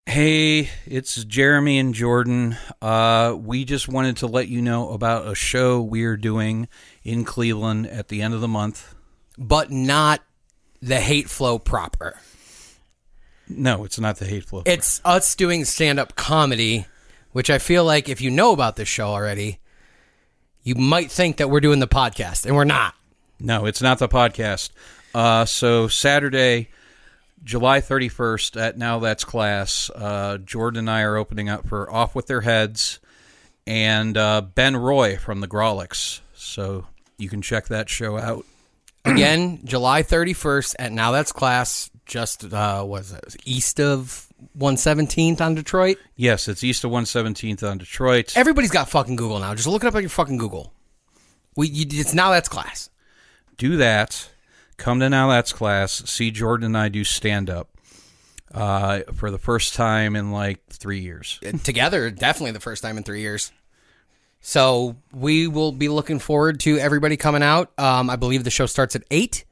Hey, it's Jeremy and Jordan. We just wanted to let you know about a show we're doing in Cleveland at the end of the month. But not the Hate Flow proper. No, it's not the Hate Flow. It's us doing stand-up comedy, which I feel like if you know about this show already, you might think that we're doing the podcast, and we're not. No, it's not the podcast. So Saturday, July 31st at Now That's Class, Jordan and I are opening up for Off With Their Heads and Ben Roy from the Grawlix. So you can check that show out. Again, July 31st at Now That's Class, just, east of 117th on Detroit? Yes, it's east of 117th on Detroit. Everybody's got fucking Google now. Just look it up on your fucking Google. It's Now That's Class. Do that. Come to Now That's Class. See Jordan and I do stand-up for the first time in like 3 years. Together, definitely the first time in 3 years. So we will be looking forward to everybody coming out. I believe the show starts at 8.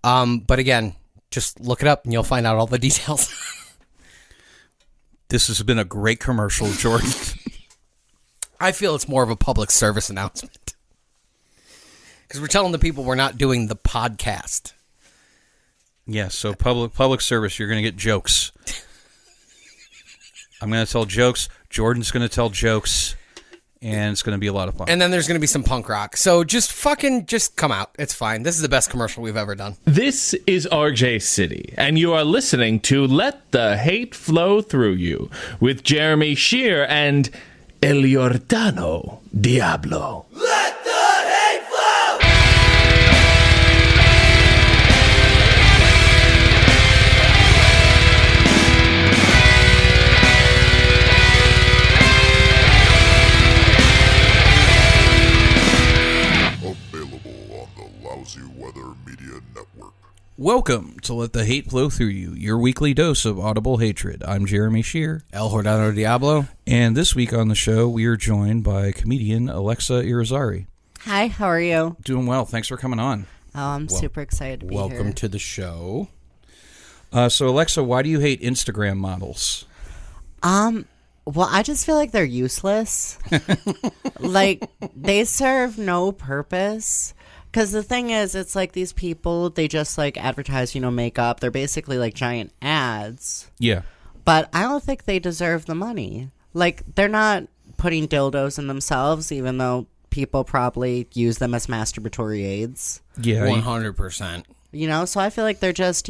But again, just look it up and you'll find out all the details. This has been a great commercial, Jordan. I feel it's more of a public service announcement. Because we're telling the people we're not doing the podcast. Yeah, so public service, you're going to get jokes. I'm going to tell jokes. Jordan's going to tell jokes. And it's going to be a lot of fun. And then there's going to be some punk rock. So just come out. It's fine. This is the best commercial we've ever done. This is RJ City, and you are listening to Let the Hate Flow Through You with Jeremy Shear and El Giordano Diablo. Let the hate flow! Available on the Lousy Weather Media Network. Welcome to Let the Hate Flow Through You, your weekly dose of audible hatred. I'm Jeremy Shear. El Giordano Diablo. And this week on the show, we are joined by comedian Alexa Irizarry. Hi, how are you? Doing well. Thanks for coming on. Oh, I'm super excited to be here. Welcome to the show. So, Alexa, why do you hate Instagram models? Well, I just feel like they're useless. Like, they serve no purpose. Because the thing is, it's like these people, they just, like, advertise, makeup. They're basically, like, giant ads. Yeah. But I don't think they deserve the money. Like, they're not putting dildos in themselves, even though people probably use them as masturbatory aids. Yeah. 100%. So I feel like they're just,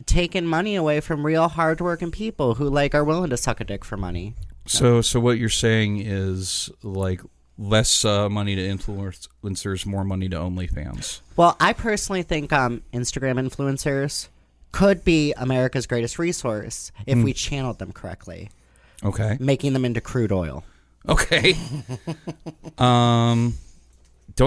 taking money away from real hardworking people who, like, are willing to suck a dick for money. So what you're saying is, like, less money to influencers, more money to OnlyFans. Well, I personally think Instagram influencers could be America's greatest resource if we channeled them correctly. Okay. Making them into crude oil. Okay. Don't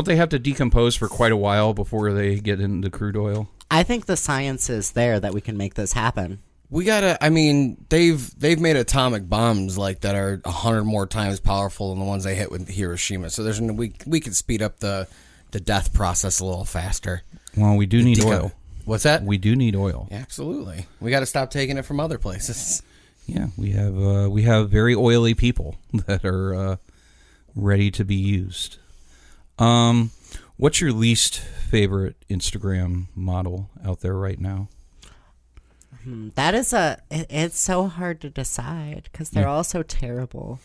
they have to decompose for quite a while before they get into crude oil? I think the science is there that we can make this happen. We gotta. I mean, they've made atomic bombs like that are 100 more times powerful than the ones they hit with Hiroshima. So we could speed up the death process a little faster. Well, we do need oil. What's that? We do need oil. Yeah, absolutely. We got to stop taking it from other places. Yeah, we have very oily people that are ready to be used. What's your least favorite Instagram model out there right now? That is it's so hard to decide because they're all so terrible.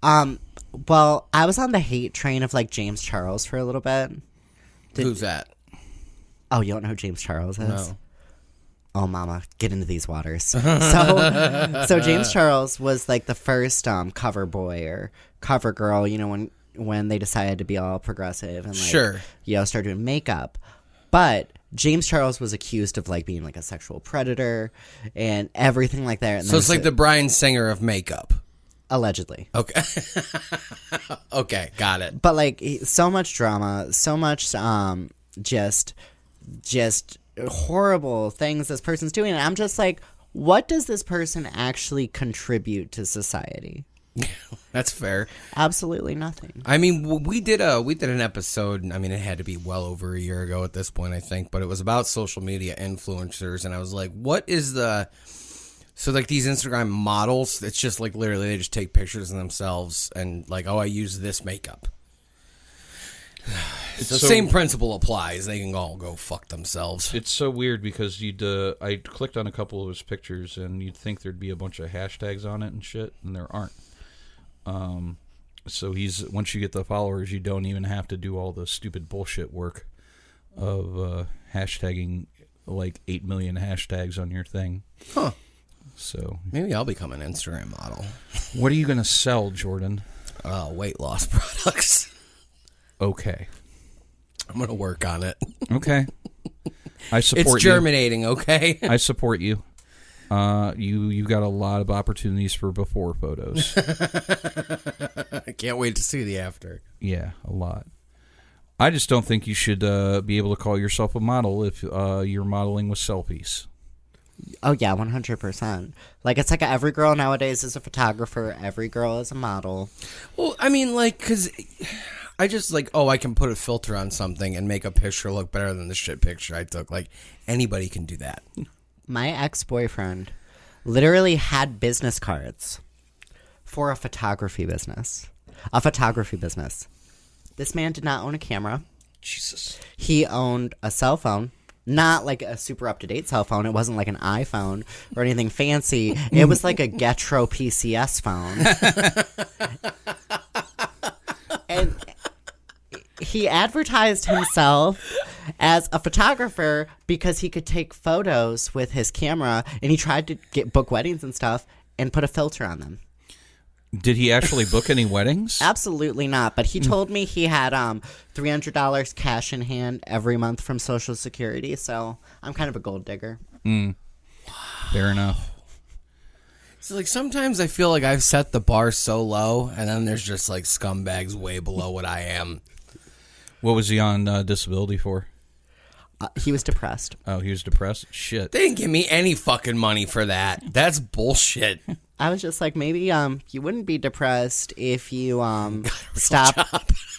Well, I was on the hate train of like James Charles for a little bit. Who's that? Oh, you don't know who James Charles is? No. Oh, mama, get into these waters. So James Charles was like the first cover boy or cover girl, when they decided to be all progressive and like, start doing makeup. But James Charles was accused of like being like a sexual predator and everything like that. And so it's like the Bryan Singer of makeup. Allegedly. Okay. Okay, got it. But like so much drama, so much just horrible things this person's doing. And I'm just like, what does this person actually contribute to society? That's fair. Absolutely nothing. I mean, we did an episode. I mean, it had to be well over a year ago at this point, I think, but it was about social media influencers, and I was like, what is the So like these Instagram models, it's just like literally they just take pictures of themselves and like, oh, I use this makeup. The same principle applies. They can all go fuck themselves. It's so weird because I clicked on a couple of his pictures and you'd think there'd be a bunch of hashtags on it and shit, and there aren't. So once you get the followers, you don't even have to do all the stupid bullshit work of hashtagging like 8 million hashtags on your thing. Huh. So maybe I'll become an Instagram model. What are you going to sell, Jordan? Weight loss products. Okay. I'm going to work on it. Okay. I support you. It's germinating, okay? I support you. You got a lot of opportunities for before photos. I can't wait to see the after. Yeah, a lot. I just don't think you should be able to call yourself a model if you're modeling with selfies. Oh, yeah, 100%. Like, it's like every girl nowadays is a photographer. Every girl is a model. Well, I mean, like, because I just, like, I can put a filter on something and make a picture look better than the shit picture I took. Like, anybody can do that. My ex-boyfriend literally had business cards for a photography business. A photography business. This man did not own a camera. Jesus. He owned a cell phone. Not like a super up-to-date cell phone. It wasn't like an iPhone or anything fancy. It was like a Getro PCS phone. And he advertised himself as a photographer because he could take photos with his camera, and he tried to book weddings and stuff and put a filter on them. Did he actually book any weddings? Absolutely not. But he told me he had $300 cash in hand every month from Social Security. So I'm kind of a gold digger. Fair enough. So like sometimes I feel like I've set the bar so low, and then there's just like scumbags way below what I am. What was he on disability for? He was depressed. Oh, he was depressed? Shit. They didn't give me any fucking money for that. That's bullshit. I was just like, maybe you wouldn't be depressed if you stop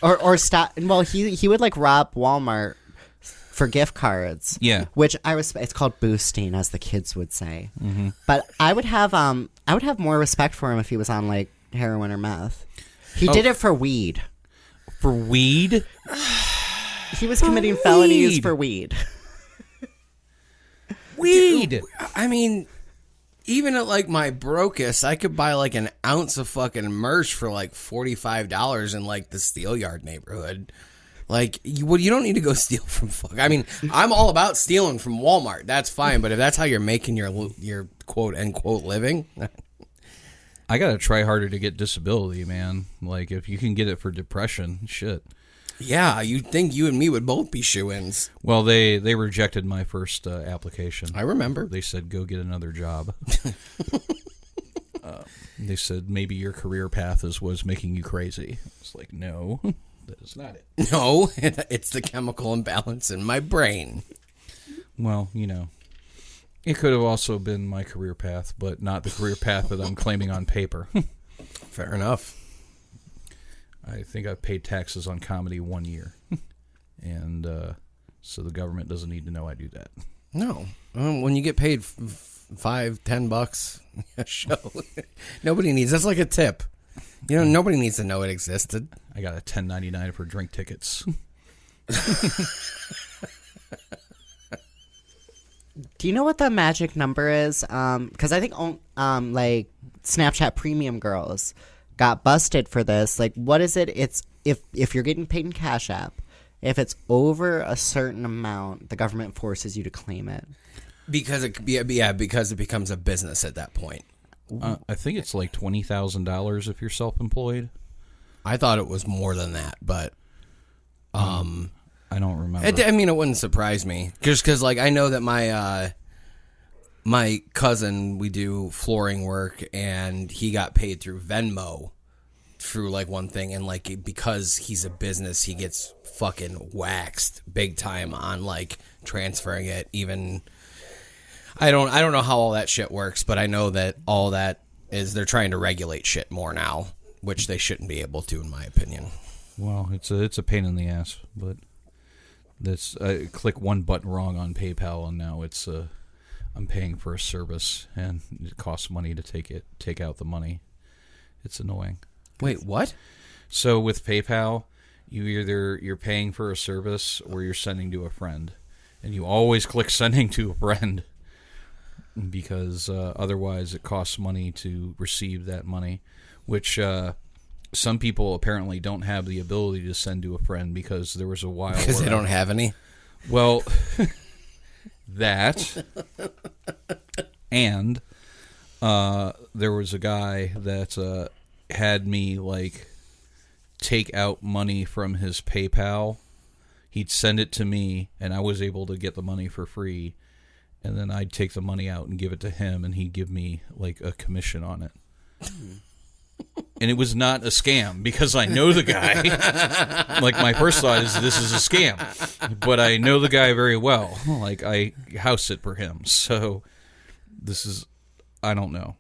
or stop. Well, he would like rob Walmart for gift cards. Yeah, which I respect. It's called boosting, as the kids would say. Mm-hmm. But I would have more respect for him if he was on like heroin or meth. He did it for weed. For weed? He was committing felonies for weed. Weed. Dude, I mean, even at like my brokest, I could buy like an ounce of fucking merch for like $45 in like the Steelyard neighborhood. Like, you don't need to go steal from I mean, I'm all about stealing from Walmart. That's fine, but if that's how you're making your quote unquote living, I gotta try harder to get disability, man. Like, if you can get it for depression, shit. Yeah, you'd think you and me would both be shoo-ins. Well, they rejected my first application. I remember. They said, go get another job. They said, maybe your career path was making you crazy. It's like, no, that is not it. No, it's the chemical imbalance in my brain. Well, it could have also been my career path, but not the career path that I'm claiming on paper. Fair enough. I think I've paid taxes on comedy 1 year. And so the government doesn't need to know I do that. No. When you get paid $5-10 a show, nobody needs. That's like a tip. Nobody needs to know it existed. I got a $10.99 for drink tickets. Do you know what the magic number is? Because I think like Snapchat Premium girls got busted for this. Like, what is it? It's if you're getting paid in Cash App, if it's over a certain amount, the government forces you to claim it. Because it becomes a business at that point. I think it's like $20,000 if you're self-employed. I thought it was more than that, but I don't remember. It wouldn't surprise me, just because like I know that my cousin, we do flooring work, and he got paid through Venmo through like one thing, and like because he's a business, he gets fucking waxed big time on like transferring it. Even I don't know how all that shit works, but I know that all that is they're trying to regulate shit more now, which they shouldn't be able to, in my opinion. Well, it's a pain in the ass, but that's click one button wrong on PayPal, and now it's I'm paying for a service, and it costs money to take out the money. It's annoying. Wait, what? So with PayPal, you're paying for a service or you're sending to a friend, and you always click sending to a friend because otherwise it costs money to receive that money, which some people apparently don't have the ability to send to a friend because there was a while Because they don't have any. Well, that and there was a guy that had me like take out money from his PayPal. He'd send it to me, and I was able to get the money for free. And then I'd take the money out and give it to him, and he'd give me like a commission on it. And it was not a scam because I know the guy. Like, my first thought is this is a scam, but I know the guy very well. Like, I house sit for him, so this is, I don't know.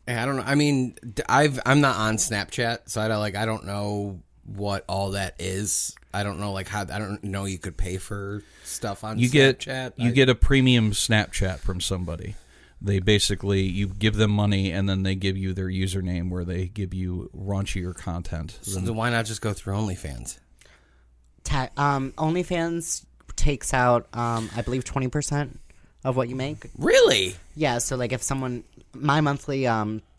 I don't know. I mean, I'm not on Snapchat, so I don't know what all that is. I don't know like how. I don't know you could pay for stuff on Snapchat. You get a premium Snapchat from somebody. They basically, you give them money, and then they give you their username where they give you raunchier content. So why not just go through OnlyFans? OnlyFans takes out, I believe, 20% of what you make. Really? Yeah, so like if my monthly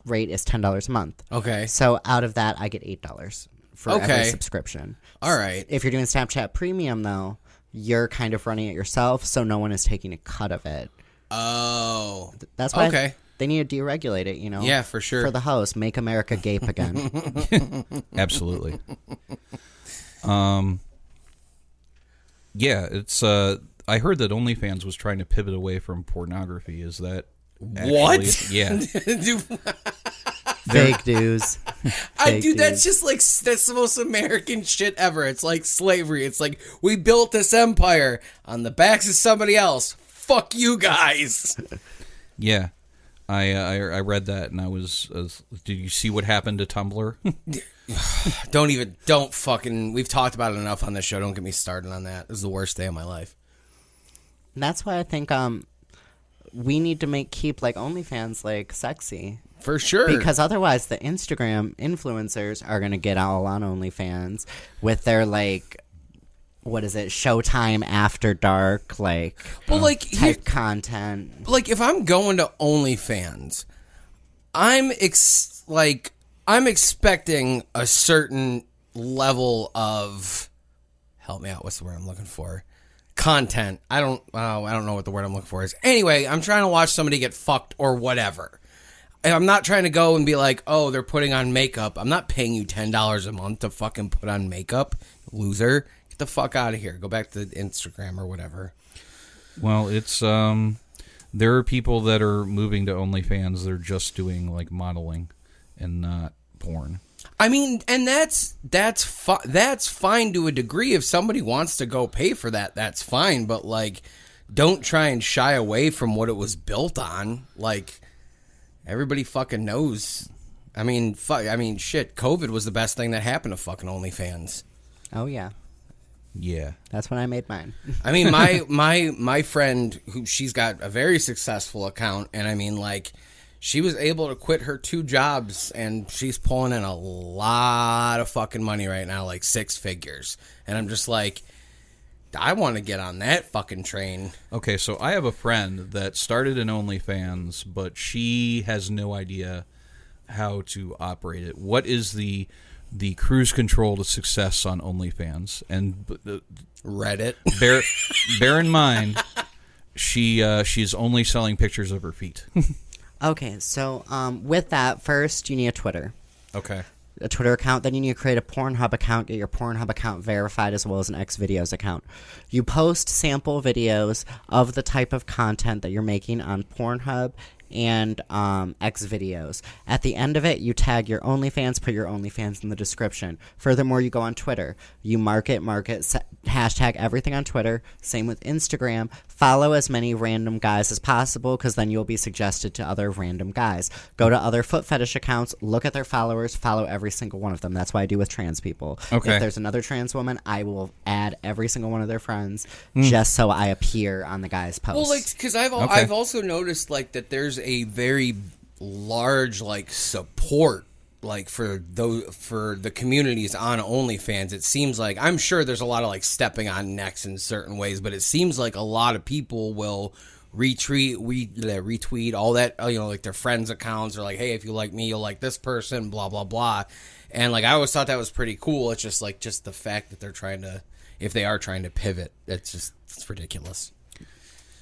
rate is $10 a month. Okay. So out of that, I get $8 for every subscription. All right. If you're doing Snapchat Premium, though, you're kind of running it yourself, so no one is taking a cut of it. Oh. That's why okay. They need to deregulate it, you know? Yeah, for sure. For the host, make America gape again. Absolutely. Yeah, it's I heard that OnlyFans was trying to pivot away from pornography. Is that actually, what? Yeah. Fake news. Dude, that's just like, that's the most American shit ever. It's like slavery. It's like, we built this empire on the backs of somebody else. Fuck you guys. Yeah. I read that and I was did you see what happened to Tumblr? Don't fucking, we've talked about it enough on this show. Don't get me started on that. This is the worst day of my life. That's why I think we need to keep like OnlyFans like sexy. For sure. Because otherwise the Instagram influencers are going to get all on OnlyFans with their like, what is it, Showtime After Dark, like, type content. Like, if I'm going to OnlyFans, I'm expecting a certain level of, help me out, what's the word I'm looking for? Content. I don't know what the word I'm looking for is. Anyway, I'm trying to watch somebody get fucked or whatever. And I'm not trying to go and be like, oh, they're putting on makeup. I'm not paying you $10 a month to fucking put on makeup, loser. Get the fuck out of here. Go back to Instagram or whatever. Well, it's there are people that are moving to OnlyFans. They're just doing like modeling and not porn. I mean, and that's fine to a degree. If somebody wants to go pay for that, that's fine. But like, don't try and shy away from what it was built on. Like, everybody fucking knows. I mean, shit. COVID was the best thing that happened to fucking OnlyFans. Oh yeah. Yeah. That's when I made mine. I mean, my friend, she's got a very successful account, and I mean, like, she was able to quit her 2 jobs, and she's pulling in a lot of fucking money right now, like 6 figures. And I'm just like, I want to get on that fucking train. Okay, so I have a friend that started an OnlyFans, but she has no idea how to operate it. What is the cruise control to success on OnlyFans? And Reddit. Bear in mind, she's only selling pictures of her feet. Okay, so with that, first you need a Twitter. Okay. A Twitter account, then you need to create a Pornhub account, get your Pornhub account verified, as well as an Xvideos account. You post sample videos of the type of content that you're making on Pornhub and Xvideos. At the end of it, you tag your OnlyFans, put your OnlyFans in the description. Furthermore, you go on Twitter. You market, hashtag everything on Twitter. Same with Instagram. follow as many random guys as possible, because then you'll be suggested to other random guys. Go to other foot fetish accounts, look at their followers, follow every single one of them. That's what I do with trans people. Okay. If there's another trans woman, I will add every single one of their friends just so I appear on the guy's post. Well, like, because I've also noticed like that there's a very large like support like for the communities on OnlyFans. It seems like, I'm sure there's a lot of like stepping on necks in certain ways, but it seems like a lot of people will retweet all that, like their friends' accounts, or like, hey, if you like me, you'll like this person, blah blah blah. And like I always thought that was pretty cool. It's just like the fact that if they are trying to pivot, it's ridiculous.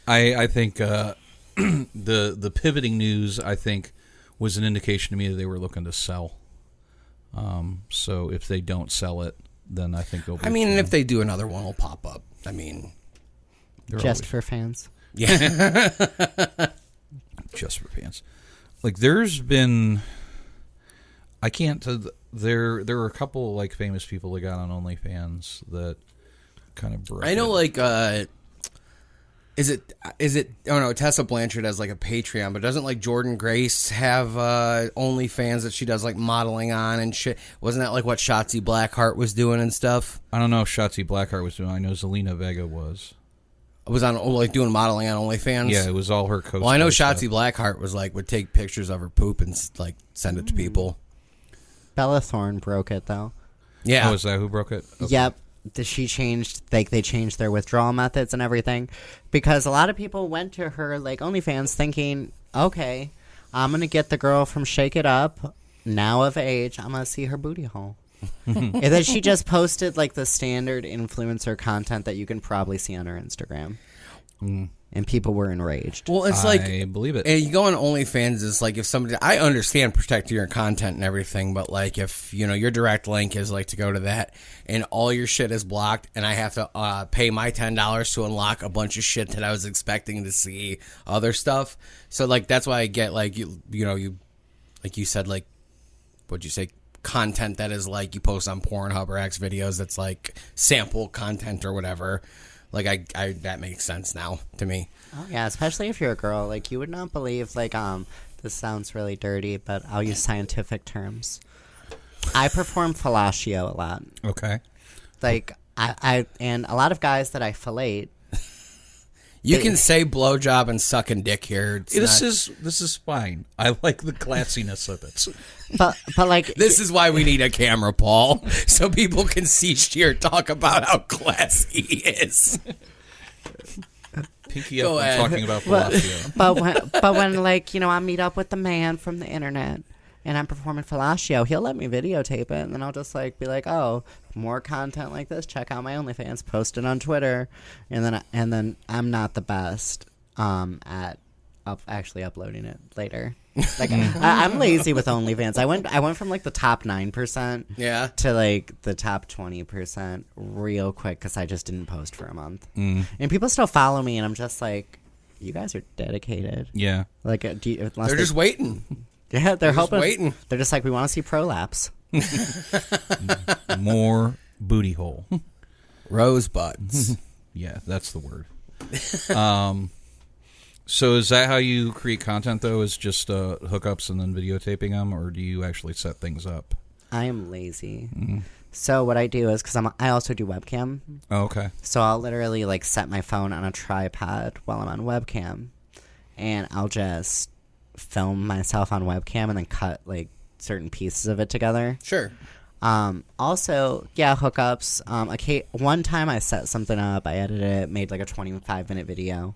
I think the pivoting news, I think, was an indication to me that they were looking to sell. So if they don't sell it, then I think they'll be... I mean, and if they do, another one will pop up. I mean... Just for fans. Yeah. Just for fans. Like, there's been... I can't... There are a couple, like, famous people that got on OnlyFans that kind of broke I know, it. like, is it? Oh no, Tessa Blanchard has like a Patreon, but doesn't like Jordan Grace have OnlyFans that she does like modeling on and shit? Wasn't that like what Shotzi Blackheart was doing and stuff? I don't know if Shotzi Blackheart was doing. I know Zelina Vega was. Was on like doing modeling on OnlyFans. Yeah, it was all her Well, I know Shotzi Blackheart was like would take pictures of her poop and like send it to people. Bella Thorne broke it though. Yeah. Oh, is that who broke it? Okay. Yep. She changed, like, they changed their withdrawal methods and everything, because a lot of people went to her, like, OnlyFans thinking, okay, I'm going to get the girl from Shake It Up, now of age, I'm going to see her booty hole. And then she just posted, like, the standard influencer content that you can probably see on her Instagram. And people were enraged. Well, it's I believe it. And you go on OnlyFans, it's like if somebody, I understand protecting your content and everything, but like if, your direct link is like to go to that and all your shit is blocked and I have to pay my $10 to unlock a bunch of shit that I was expecting to see other stuff. So like, that's why I get like, you like you said, like, what'd you say? Content that is like you post on Pornhub or X videos that's like sample content or whatever. Like, I that makes sense now to me. Oh, yeah, especially if you're a girl. Like, you would not believe, like, this sounds really dirty, but I'll use scientific terms. I perform fellatio a lot. Okay. Like, I and a lot of guys that I fellate. You can say blowjob and sucking dick here. This is fine. I like the classiness of it. But like, this is why we need a camera, Paul, so people can see Sheer talk about how classy he is. Pinky up when talking about fellatio. But when like, I meet up with the man from the internet and I'm performing fellatio, he'll let me videotape it, and then I'll just like be like, oh, more content like this, check out my OnlyFans, post it on Twitter, and then I'm not the best at actually uploading it later. Like I'm lazy with OnlyFans. I went from like the top 9% to like the top 20% real quick because I just didn't post for a month, and people still follow me, and I'm just like, you guys are dedicated. Yeah, like they're just waiting. Yeah, they're hoping. Waiting. They're just like, we want to see prolapse. More booty hole. Rosebuds. Yeah, that's the word. So is that how you create content, though, is just hookups and then videotaping them, or do you actually set things up? I am lazy. So what I do is, because I also do webcam. Oh, okay. So I'll literally like set my phone on a tripod while I'm on webcam, and I'll just film myself on webcam and then cut like certain pieces of it together. Sure. Also, yeah, hookups. One time I set something up, I edited it, made like a 25-minute video,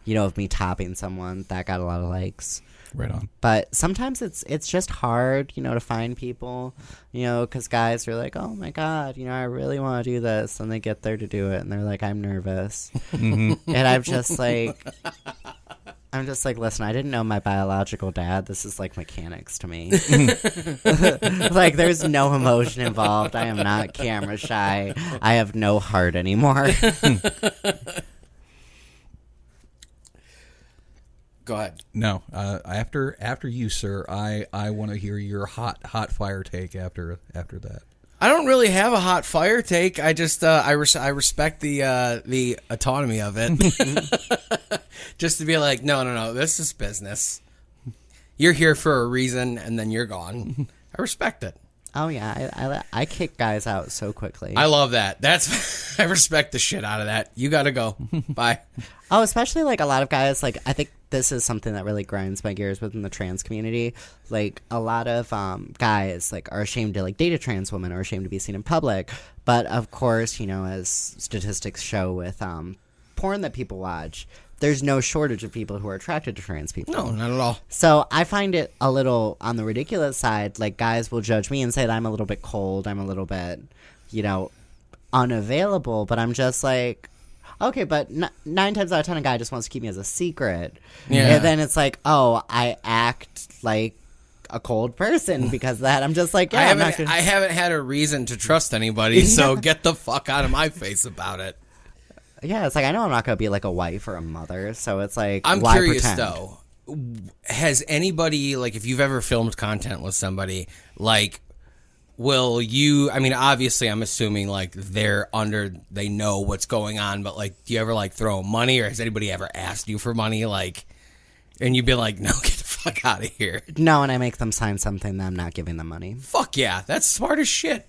of me topping someone. That got a lot of likes. Right on. But sometimes it's just hard, to find people, because guys are like, oh my God, I really want to do this. And they get there to do it, and they're like, I'm nervous. And I'm just like, listen, I didn't know my biological dad. This is like mechanics to me. Like, there's no emotion involved. I am not camera shy. I have no heart anymore. Go ahead. No, after you, sir, I want to hear your hot fire take after that. I don't really have a hot fire take. I just I respect the autonomy of it. Just to be like, no, this is business. You're here for a reason, and then you're gone. I respect it. Oh yeah, I kick guys out so quickly. I love that. That's I respect the shit out of that. You got to go. Bye. Oh, especially like a lot of guys. Like I think this is something that really grinds my gears within the trans community. Like a lot of guys like are ashamed to like date a trans woman or ashamed to be seen in public. But of course, you know, as statistics show with porn that people watch, there's no shortage of people who are attracted to trans people. No, not at all. So I find it a little on the ridiculous side. Like guys will judge me and say that I'm a little bit cold. I'm a little bit, you know, unavailable. But I'm just like, okay, but 9 times out of 10, a guy just wants to keep me as a secret. Yeah. And then it's like, oh, I act like a cold person because of that. I'm just like, yeah, I haven't had a reason to trust anybody, so get the fuck out of my face about it. Yeah, it's like I know I'm not going to be like a wife or a mother, so it's like I'm why curious pretend? though. Has anybody, like, if you've ever filmed content with somebody, like, will you? I mean, obviously, I'm assuming like they know what's going on, but like, do you ever like throw money, or has anybody ever asked you for money, like, and you'd be like, no, get the fuck out of here? No, and I make them sign something that I'm not giving them money. Fuck yeah, that's smart as shit.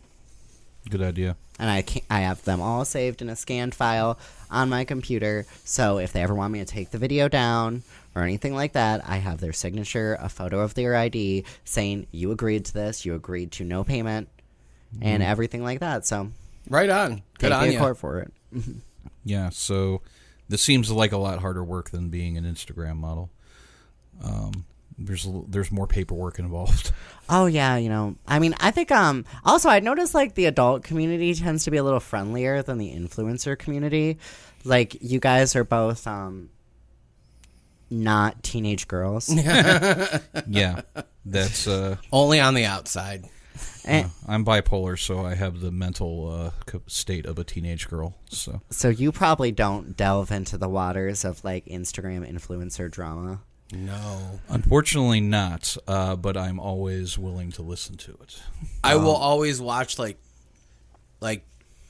Good idea. And I have them all saved in a scanned file on my computer. So if they ever want me to take the video down or anything like that, I have their signature, a photo of their ID saying you agreed to this, you agreed to no payment, and everything like that. So right on. Good on take you. the court for it. Yeah, so this seems like a lot harder work than being an Instagram model. There's more paperwork involved. Oh yeah, you know. I mean, I think also I noticed like the adult community tends to be a little friendlier than the influencer community. Like you guys are both not teenage girls. Yeah, that's Only on the outside. I'm bipolar, so I have the mental state of a teenage girl. So you probably don't delve into the waters of like Instagram influencer drama. No. Unfortunately not, but I'm always willing to listen to it. I will always watch like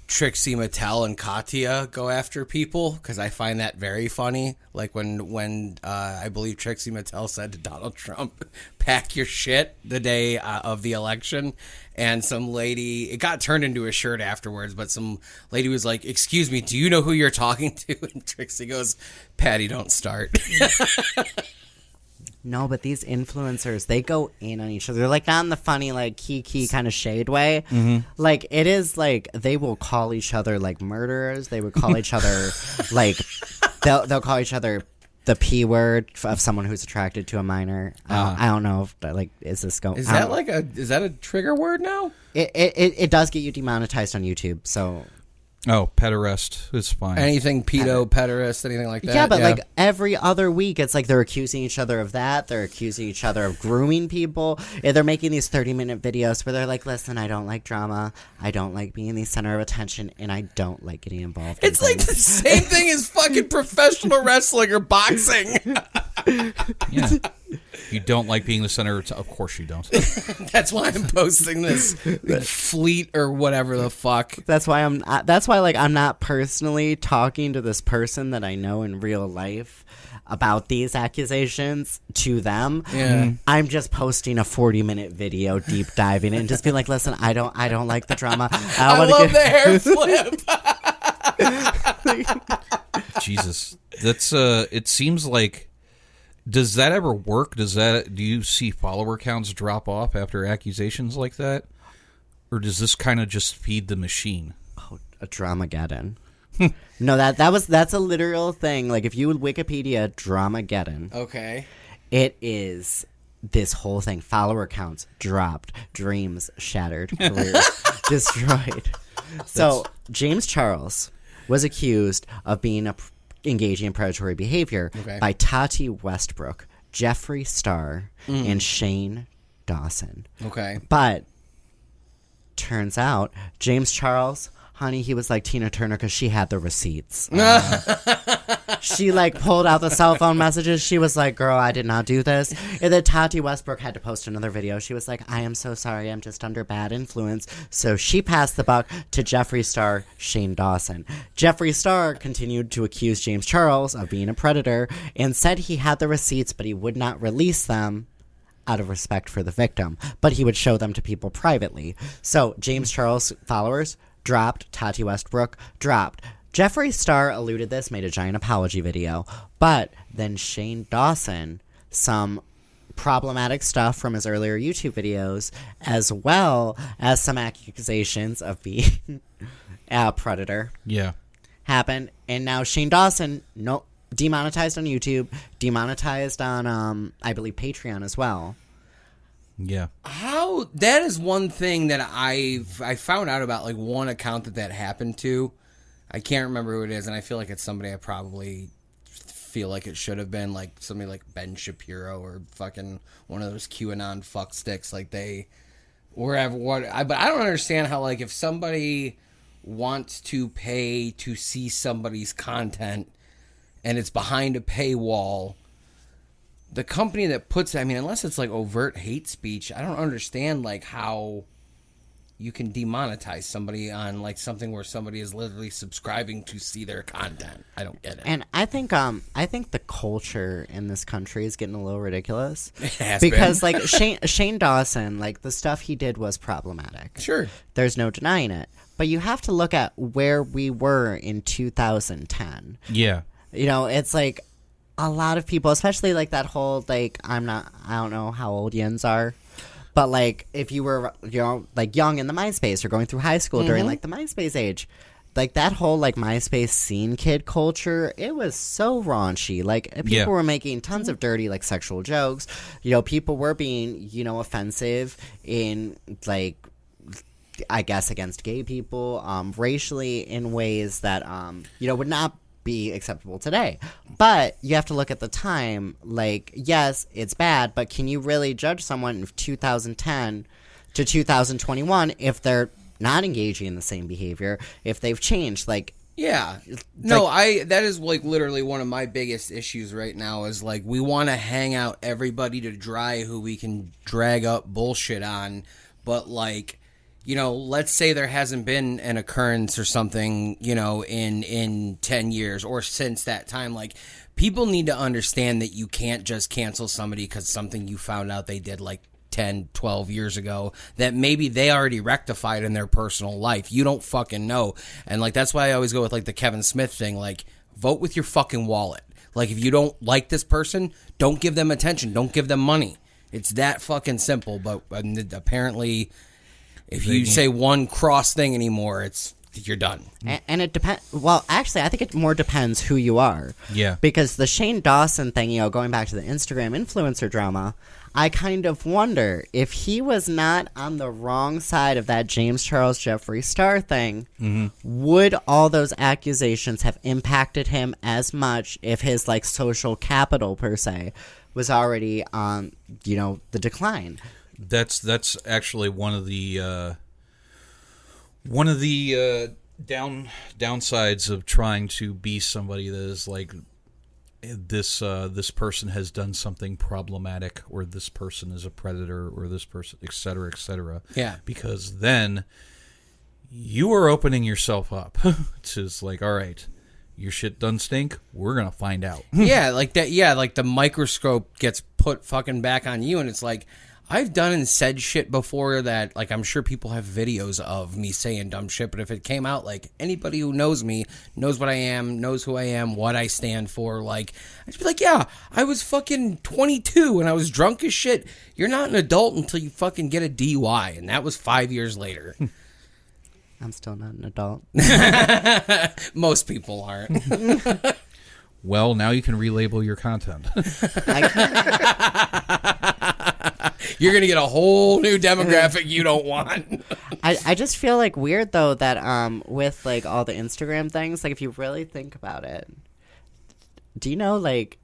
Trixie Mattel and Katya go after people because I find that very funny. Like when I believe Trixie Mattel said to Donald Trump, "Pack your shit" the day of the election, and some lady, it got turned into a shirt afterwards, but some lady was like, "Excuse me, do you know who you're talking to?" And Trixie goes, "Patty, don't start." No, but these influencers, they go in on each other. They're like not in the funny, like kiki kind of shade way. Mm-hmm. Like it is like they will call each other like murderers. They would call each other like they'll call each other the P word of someone who's attracted to a minor. I don't know if like is this going? Is that a trigger word now? It does get you demonetized on YouTube. So. Oh, pederast is fine. Anything pedo, pederast, anything like that. Yeah, but like every other week, it's like they're accusing each other of that. They're accusing each other of grooming people. Yeah, they're making these 30-minute videos where they're like, listen, I don't like drama. I don't like being the center of attention. And I don't like getting involved in It's like the same thing as fucking professional wrestling or boxing. Yeah. You don't like being the center of course you don't. That's why I'm posting this fleet or whatever the fuck. That's why I'm not personally talking to this person that I know in real life about these accusations to them. Yeah. I'm just posting a 40-minute video deep diving in and just being like, listen, I don't like the drama. I love the hair flip. Jesus. That's it seems like, does that ever work? Do you see follower counts drop off after accusations like that? Or does this kind of just feed the machine? Oh, a Dramageddon. No, that's a literal thing. Like if you would Wikipedia Dramageddon. Okay. It is this whole thing. Follower counts dropped, dreams shattered, careers destroyed. So James Charles was accused of being engaging in predatory behavior by Tati Westbrook, Jeffree Star, and Shane Dawson. Okay. But turns out James Charles honey, he was like Tina Turner because she had the receipts. She like pulled out the cell phone messages. She was like, girl, I did not do this. And then Tati Westbrook had to post another video. She was like, I am so sorry. I'm just under bad influence. So she passed the buck to Jeffree Star, Shane Dawson. Jeffree Star continued to accuse James Charles of being a predator and said he had the receipts, but he would not release them out of respect for the victim. But he would show them to people privately. So James Charles followers dropped. Tati Westbrook dropped. Jeffree Star alluded this, made a giant apology video, but then Shane Dawson, some problematic stuff from his earlier YouTube videos, as well as some accusations of being a predator, happened, and now Shane Dawson, demonetized on YouTube, demonetized on, I believe, Patreon as well. Yeah. How that is one thing that I found out about, like one account that happened to. I can't remember who it is, and I feel like it's somebody I probably feel like it should have been, like somebody like Ben Shapiro or fucking one of those QAnon fucksticks, like they wherever. But I don't understand how, like, if somebody wants to pay to see somebody's content and it's behind a paywall, the company that puts it, I mean, unless it's like overt hate speech, I don't understand like how you can demonetize somebody on like something where somebody is literally subscribing to see their content. I don't get it. And I think the culture in this country is getting a little ridiculous. It has because been. like Shane Dawson, like the stuff he did was problematic. Sure. There's no denying it. But you have to look at where we were in 2010. Yeah. You know, it's like a lot of people, especially like that whole like I don't know how old Yins are. But, like, if you were, you know, like, young in the MySpace or going through high school during, like, the MySpace age, like, that whole, like, MySpace scene kid culture, it was so raunchy. Like, people were making tons of dirty, like, sexual jokes. You know, people were being, you know, offensive in, like, I guess against gay people, racially in ways that, you know, would not be acceptable today. But you have to look at the time, like, yes, it's bad, but can you really judge someone in 2010 to 2021 if they're not engaging in the same behavior, if they've changed? Like, yeah. No, that is like literally one of my biggest issues right now is like we want to hang out everybody to dry who we can drag up bullshit on, but like, you know, let's say there hasn't been an occurrence or something, you know, in 10 years or since that time. Like, people need to understand that you can't just cancel somebody because something you found out they did like 10, 12 years ago that maybe they already rectified in their personal life. You don't fucking know. And, like, that's why I always go with, like, the Kevin Smith thing. Like, vote with your fucking wallet. Like, if you don't like this person, don't give them attention. Don't give them money. It's that fucking simple. But apparently, if you say one cross thing anymore, you're done. And it depends. Well, actually, I think it more depends who you are. Yeah. Because the Shane Dawson thing, you know, going back to the Instagram influencer drama, I kind of wonder if he was not on the wrong side of that James Charles Jeffree Star thing, would all those accusations have impacted him as much if his, like, social capital, per se, was already on, you know, the decline? That's actually one of the downsides of trying to be somebody that is like this person has done something problematic, or this person is a predator, or this person, et cetera, et cetera. Yeah. Because then you are opening yourself up to like, all right, your shit done stink, we're gonna find out. Yeah, like that. Yeah, like the microscope gets put fucking back on you, and it's like, I've done and said shit before that, like, I'm sure people have videos of me saying dumb shit, but if it came out, like, anybody who knows me knows what I am, knows who I am, what I stand for, like, I'd just be like, yeah, I was fucking 22 and I was drunk as shit. You're not an adult until you fucking get a DUI, and that was 5 years later. I'm still not an adult. Most people aren't. Well, now you can relabel your content. You're going to get a whole new demographic you don't want. I just feel like weird, though, that with, like, all the Instagram things, like, if you really think about it, do you know, like,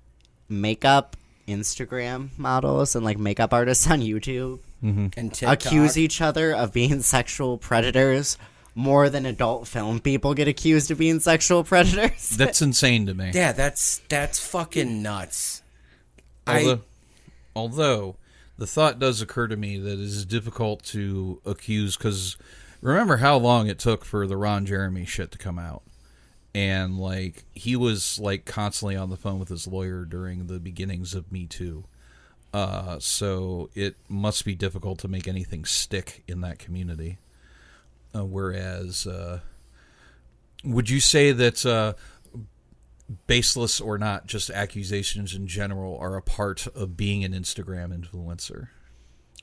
makeup Instagram models and, like, makeup artists on YouTube And TikTok. accuse each other of being sexual predators more than adult film people get accused of being sexual predators. That's insane to me. Yeah, that's fucking nuts. Although the thought does occur to me that it is difficult to accuse, because remember how long it took for the Ron Jeremy shit to come out. And, like, he was, like, constantly on the phone with his lawyer during the beginnings of Me Too. So it must be difficult to make anything stick in that community. Whereas, would you say that baseless or not, just accusations in general are a part of being an Instagram influencer?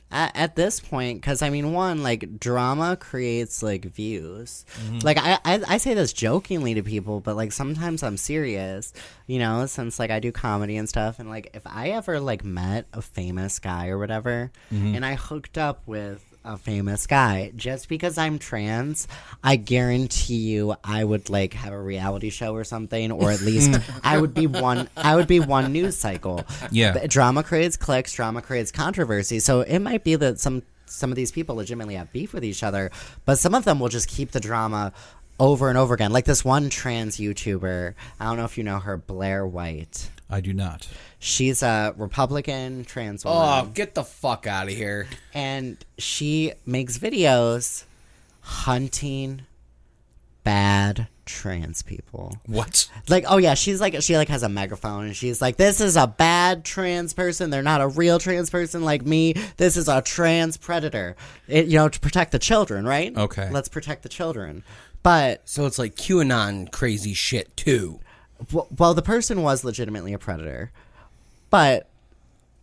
At this point, because I mean, one, like, drama creates like views. Like I say this jokingly to people, but like sometimes I'm serious, you know, since like I do comedy and stuff, and like if I ever like met a famous guy or whatever, and I hooked up with a famous guy, just because I'm trans, I guarantee you I would like have a reality show or something, or at least I would be one news cycle. Yeah. But drama creates clicks, drama creates controversy. So it might be that some of these people legitimately have beef with each other, but some of them will just keep the drama over and over again. Like this one trans YouTuber, I don't know if you know her, Blair White. I do not. She's a Republican trans woman. Oh, get the fuck out of here. And she makes videos hunting bad trans people. What? Like, oh yeah, she has a megaphone, and she's like, this is a bad trans person. They're not a real trans person like me. This is a trans predator. To protect the children, right? Okay. Let's protect the children. But So it's like QAnon crazy shit too. well, the person was legitimately a predator. But,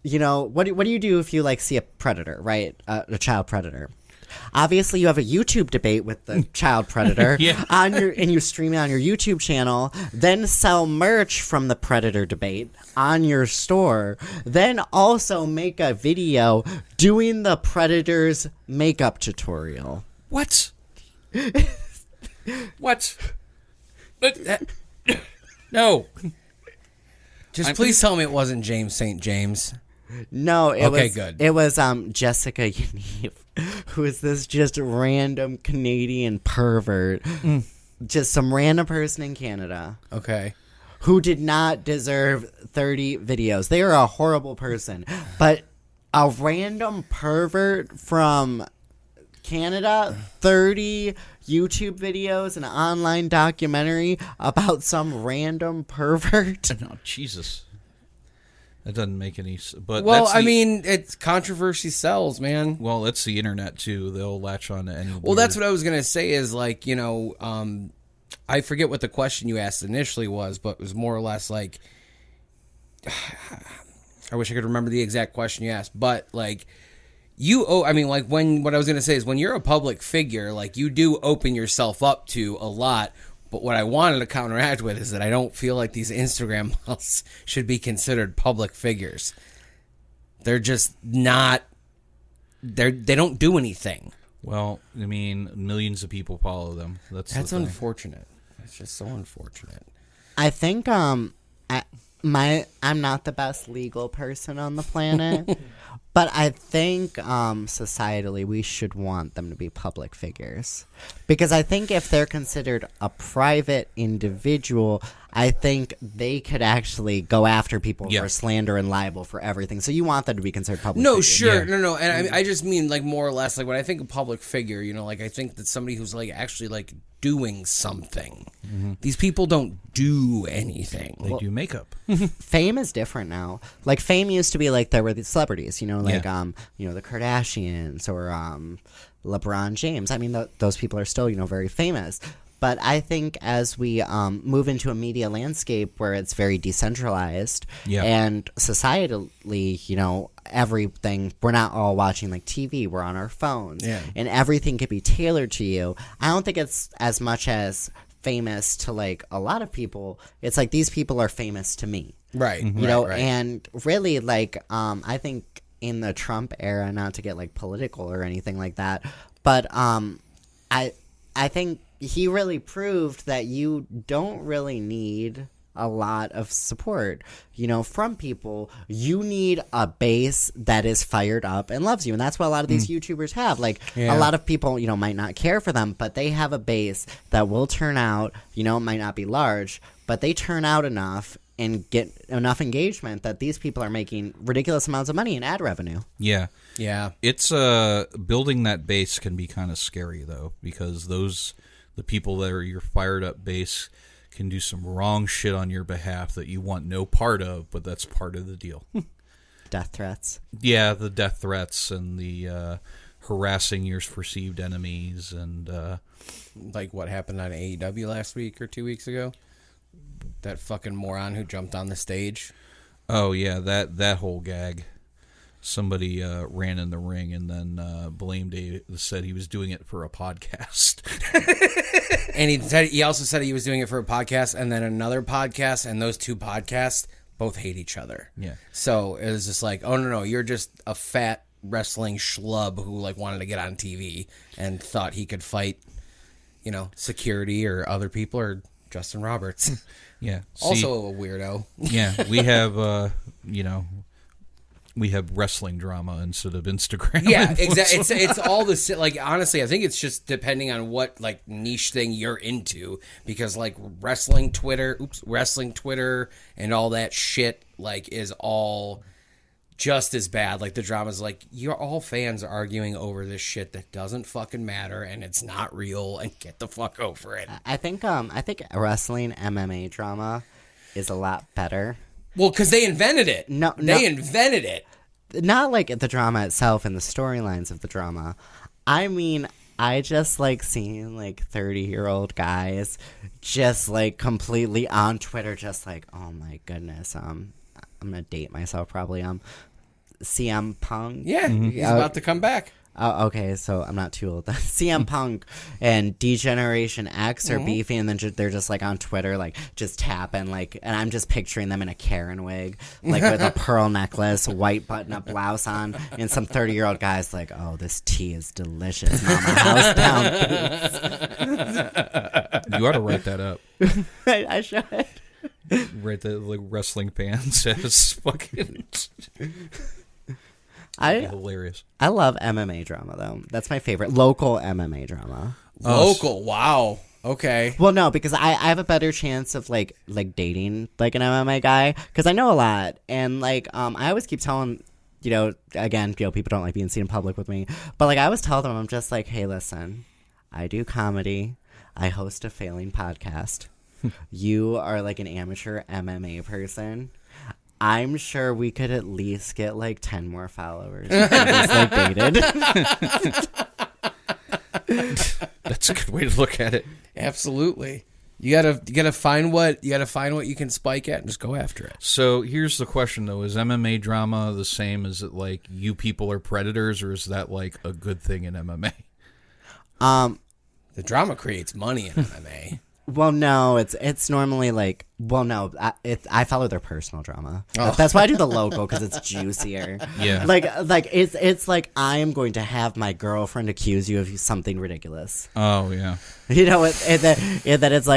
you know, what do you do if you, like, see a predator, right? A child predator. Obviously, you have a YouTube debate with the child predator. Yeah. And you stream it on your YouTube channel, then sell merch from the predator debate on your store, then also make a video doing the predator's makeup tutorial. What? What? No. Just please tell me it wasn't James St. James. No, Okay, good. It was Jessica Yaniv, who is this just random Canadian pervert, just some random person in Canada Okay. who did not deserve 30 videos. They are a horrible person, but a random pervert from Canada, 30 YouTube videos, an online documentary about some random pervert. No, Jesus. That doesn't make any sense. But Well, that's I mean, it's controversy sells, man. well, it's the internet too. They'll latch on to any. Well, that's what I was going to say is like, you know, I forget what the question you asked initially was, but it was more or less like, I wish I could remember the exact question you asked, but like, what I was going to say is when you're a public figure, like you do open yourself up to a lot. But what I wanted to counteract with is that I don't feel like these Instagram models should be considered public figures. They're just not, they don't do anything. Well, I mean, millions of people follow them. That's the thing. Unfortunate. It's just so unfortunate. I think I'm not the best legal person on the planet, but I think societally we should want them to be public figures, because I think if they're considered a private individual, I think they could actually go after people for slander and libel for everything. So you want them to be considered public No, figures. sure. Yeah. No. And I just mean like more or less like when I think of public figure, you know, like I think that somebody who's like actually like doing something. Mm-hmm. These people don't do anything. They do makeup. Fame is different now. Like fame used to be like there were the celebrities, you know, like you know, the Kardashians or LeBron James. I mean, those people are still, you know, very famous. But I think as we move into a media landscape where it's very decentralized and societally, you know, everything, we're not all watching like TV, we're on our phones, and everything can be tailored to you. I don't think it's as much as famous to like a lot of people. It's like these people are famous to me. Right. You know, and really like I think in the Trump era, not to get like political or anything like that, but I think he really proved that you don't really need a lot of support, from people. You need a base that is fired up and loves you. And that's what a lot of these YouTubers have. Like, a lot of people, might not care for them, but they have a base that will turn out, it might not be large, but they turn out enough and get enough engagement that these people are making ridiculous amounts of money in ad revenue. Yeah. Yeah. It's building that base can be kind of scary, though, because the people that are your fired up base can do some wrong shit on your behalf that you want no part of, but that's part of the deal. Death threats. Yeah, the death threats and the harassing your perceived enemies, and like what happened on AEW last week or 2 weeks ago. That fucking moron who jumped on the stage. Oh yeah, that whole gag. Somebody ran in the ring and then said he was doing it for a podcast. And he also said he was doing it for a podcast and then another podcast, and those two podcasts both hate each other. Yeah. So it was just like, oh no, you're just a fat wrestling schlub who wanted to get on TV and thought he could fight, security or other people or Justin Roberts. Yeah. Also a weirdo. Yeah, we have we have wrestling drama instead of Instagram. Yeah, exactly. It's all the honestly, I think it's just depending on what niche thing you're into, because wrestling Twitter and all that shit is all just as bad. The drama's you're all fans arguing over this shit that doesn't fucking matter and it's not real, and get the fuck over it. I think wrestling MMA drama is a lot better. Well, because they invented it. They invented it. Not the drama itself and the storylines of the drama. I mean, I just seeing 30-year-old guys just completely on Twitter, just oh my goodness, I'm gonna date myself probably. CM Punk. Yeah, he's about to come back. Oh, okay, so I'm not too old. CM Punk and D-Generation X are beefing, and then they're just on Twitter, just tapping, and I'm just picturing them in a Karen wig, with a pearl necklace, white button-up blouse on, and some 30-year-old guy's oh, this tea is delicious, mama, house down. You ought to write that up. I should. Write the wrestling fans as fucking. Hilarious. I love MMA drama though. That's my favorite local MMA drama. Local, wow. Okay. Well, no, because I have a better chance of dating an MMA guy because I know a lot, and I always keep telling again people don't like being seen in public with me, but I always tell them I'm just hey, listen, I do comedy, I host a failing podcast. You are an amateur MMA person. I'm sure we could at least get 10 more followers. Dated. That's a good way to look at it. Absolutely. You gotta find what you can spike at and just go after it. So here's the question though: is MMA drama the same? Is it you people are predators, or is that a good thing in MMA? The drama creates money in MMA. Well, no, it's normally I follow their personal drama. Oh. That's why I do the local, because it's juicier. Yeah. It's I am going to have my girlfriend accuse you of something ridiculous. Oh, yeah. That it's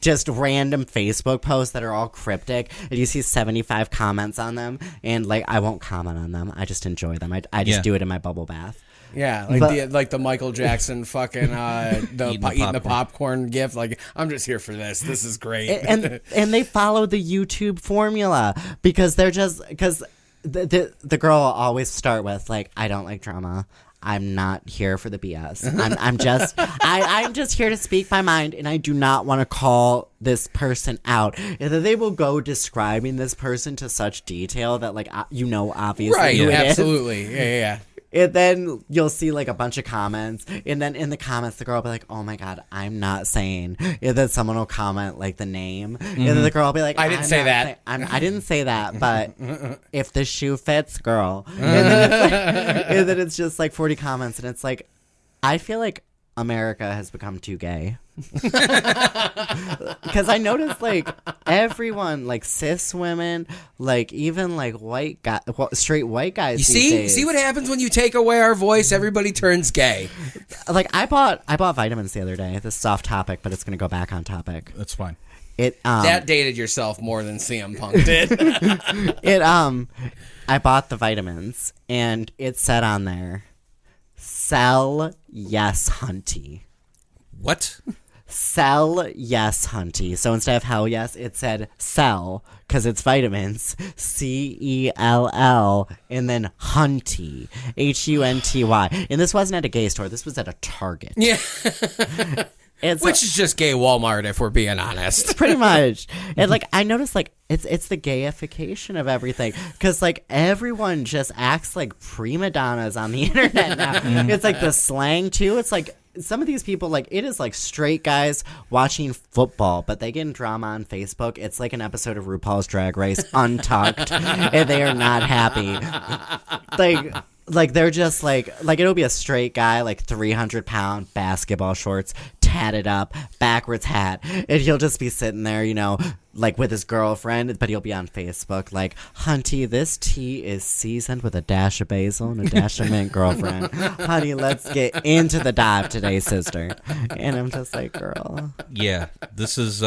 just random Facebook posts that are all cryptic, and you see 75 comments on them, and I won't comment on them. I just enjoy them. I just do it in my bubble bath. Yeah, the Michael Jackson fucking eating the popcorn gif. I'm just here for this. This is great. And they follow the YouTube formula because they're just the girl will always start with I don't like drama. I'm not here for the BS. I'm just here to speak my mind, and I do not want to call this person out. And then they will go describing this person to such detail that obviously right, who it absolutely, is. yeah. And then you'll see a bunch of comments, and then in the comments the girl will be oh my god, I'm not saying. And then someone will comment the name, and then the girl will be I didn't say that. I didn't say that, but if the shoe fits, girl. And then it's just 40 comments, and it's I feel America has become too gay. Because I noticed everyone cis women, even white guy, straight white guys. You see what happens when you take away our voice? Everybody turns gay. I bought vitamins the other day. This is off topic, but it's gonna go back on topic. That's fine. That dated yourself more than CM Punk did. I bought the vitamins, and it said on there, "Sell yes, Hunty." What? Sell yes, Hunty. So instead of hell yes, it said sell, because it's vitamins. CELL, and then Hunty. HUNTY. And this wasn't at a gay store. This was at a Target. Yeah. Which is just gay Walmart, if we're being honest. Pretty much. And like, I noticed like it's the gayification of everything, because like everyone just acts like prima donnas on the internet now. It's like the slang too. It's like some of these people, like, it is like straight guys watching football, but they get in drama on Facebook. It's like an episode of RuPaul's Drag Race untucked, and they are not happy. Like they're just like it'll be a straight guy, like 300-pound basketball shorts, tatted up, backwards hat, and he'll just be sitting there, you know, like with his girlfriend, but he'll be on Facebook like, "Hunty, this tea is seasoned with a dash of basil and a dash of mint, girlfriend. Honey, let's get into the dive today, sister." And I'm just like, girl. Yeah, this is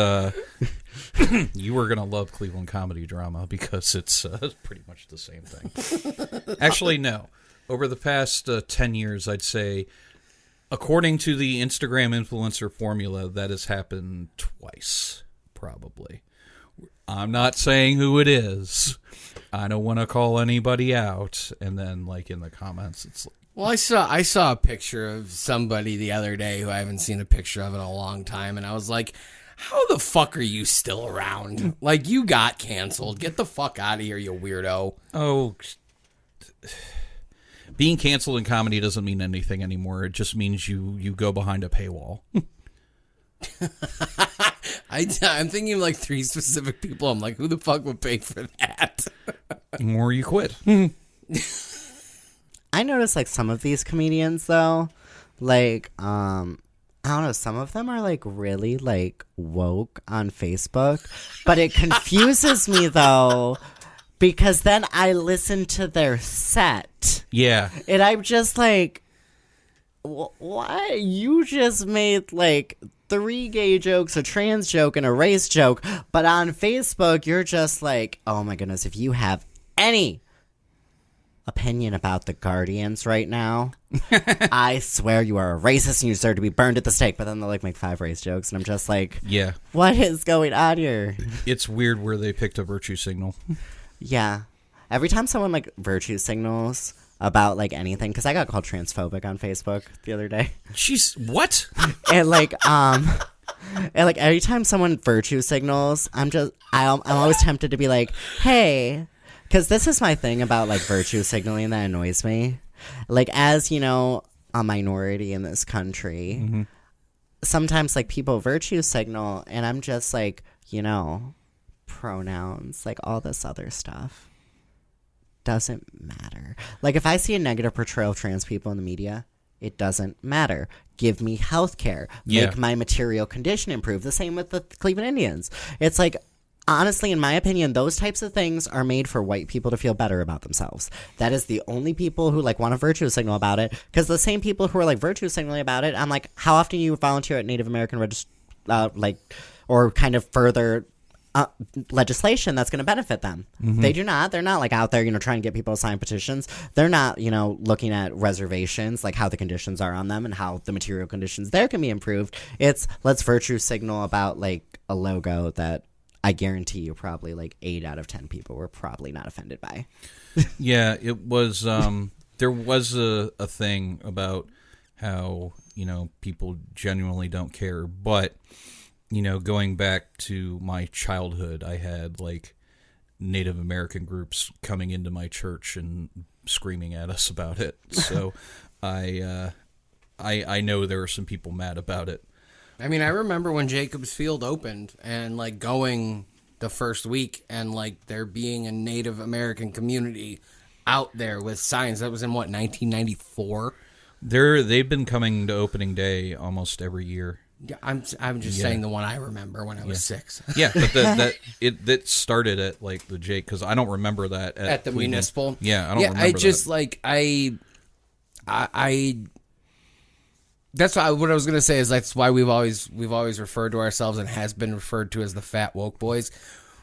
you were gonna love Cleveland comedy drama, because it's pretty much the same thing. Actually, no. Over the past 10 years, I'd say, according to the Instagram influencer formula, that has happened twice, probably. I'm not saying who it is. I don't want to call anybody out. And then, like, in the comments, it's like... Well, I saw a picture of somebody the other day who I haven't seen a picture of in a long time, and I was like, how the fuck are you still around? Like, you got canceled. Get the fuck out of here, you weirdo. Oh... Being canceled in comedy doesn't mean anything anymore. It just means you go behind a paywall. I'm thinking of like 3 specific people. I'm like, who the fuck would pay for that? Or you quit. I noticed like some of these comedians though, like I don't know, some of them are like really like woke on Facebook, but it confuses me though, because then I listen to their set. Yeah. And I'm just like, what? You just made like 3 gay jokes, a trans joke, and a race joke. But on Facebook, you're just like, oh my goodness, if you have any opinion about the Guardians right now, I swear you are a racist and you deserve to be burned at the stake. But then they'll like make 5 race jokes, and I'm just like, yeah, what is going on here? It's weird where they picked a virtue signal. Yeah. Every time someone like virtue signals about like anything, because I got called transphobic on Facebook the other day. Jeez, what? And like every time someone virtue signals, I'm always tempted to be like, hey, because this is my thing about like virtue signaling that annoys me. Like, as you know, a minority in this country, sometimes like people virtue signal, and I'm just like, you know, pronouns, like all this other stuff doesn't matter. Like, if I see a negative portrayal of trans people in the media, it doesn't matter. Give me health care. Make my material condition improve. The same with the Cleveland Indians. It's like, honestly, in my opinion, those types of things are made for white people to feel better about themselves. That is the only people who like want to virtue signal about it, because the same people who are like virtue signaling about it, I'm like, how often do you volunteer at Native American or kind of further legislation that's going to benefit them? They do not. They're not like out there, you know, trying to get people to sign petitions. They're not, you know, looking at reservations, like how the conditions are on them and how the material conditions there can be improved. It's let's virtue signal about like a logo that I guarantee you probably like 8 out of 10 people were probably not offended by. Yeah, it was, there was a thing about how, you know, people genuinely don't care, but you know, going back to my childhood, I had like Native American groups coming into my church and screaming at us about it. So I know there were some people mad about it. I mean, I remember when Jacobs Field opened and like going the first week and like there being a Native American community out there with signs. That was in what, 1994? They've been coming to opening day almost every year. Yeah, I'm just saying the one I remember when I was 6. Yeah, but that started at like the Jake, because I don't remember that at the Cleveland. municipal. Yeah, I don't remember. I just that. Like I That's what I was gonna say. Is that's why we've always referred to ourselves and has been referred to as the fat woke boys.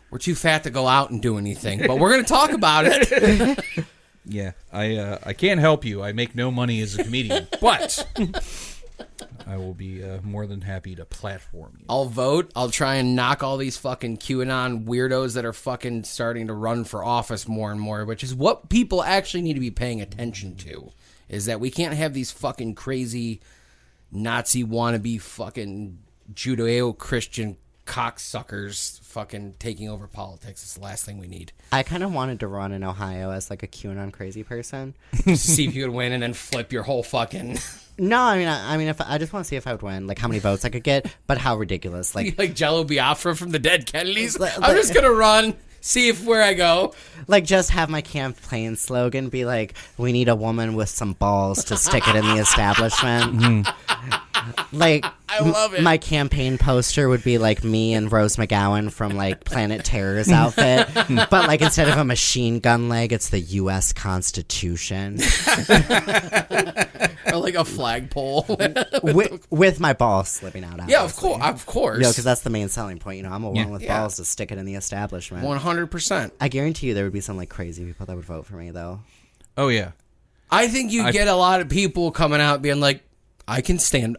We're too fat to go out and do anything, but we're gonna talk about it. Yeah, I can't help you. I make no money as a comedian, but I will be more than happy to platform you. I'll vote. I'll try and knock all these fucking QAnon weirdos that are fucking starting to run for office more and more, which is what people actually need to be paying attention to, is that we can't have these fucking crazy Nazi wannabe fucking Judeo-Christian cocksuckers fucking taking over politics. It's the last thing we need. I kind of wanted to run in Ohio as like a QAnon crazy person. Just to see if you could win and then flip your whole fucking... No, I mean, if I just want to see if I would win, like how many votes I could get, but how ridiculous, like Jello Biafra from the dead Kennedys. I'm just gonna run, see if where I go. Like, just have my campaign slogan be like, "We need a woman with some balls to stick it in the establishment." Like, I love it. My campaign poster would be like me and Rose McGowan from like Planet Terror's outfit, but like instead of a machine gun leg, it's the U.S. Constitution. Or like a flagpole. with my balls slipping out. Obviously. Yeah, of course. Because that's the main selling point. I'm a woman with balls to stick it in the establishment. 100%. I guarantee you there would be some like crazy people that would vote for me, though. Oh yeah, I think you get a lot of people coming out being like, I can stand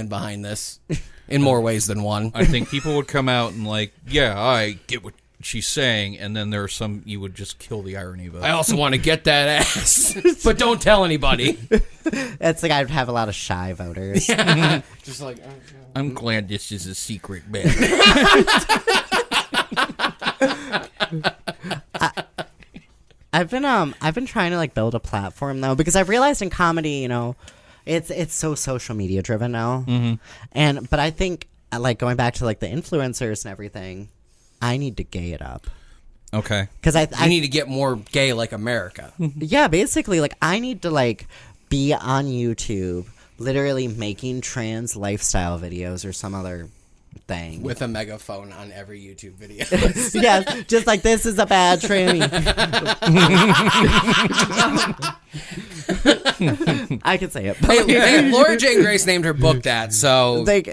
behind this in more ways than one. I think people would come out and like, yeah, I get what she's saying, and then there are some you would just kill the irony of it. I also want to get that ass, but don't tell anybody. It's like I'd have a lot of shy voters. Yeah. Just like, I'm glad this is a secret, man. I've been trying to like build a platform though, because I've realized in comedy, you know, it's so social media driven now, but I think like going back to like the influencers and everything, I need to gay it up. Okay, because I need to get more gay like America. Yeah, basically, like I need to like be on YouTube, literally making trans lifestyle videos or some other thing with a megaphone on every YouTube video. Yeah, just like, this is a bad tranny. I can say it. Hey, Laura Jane Grace named her book that, so like,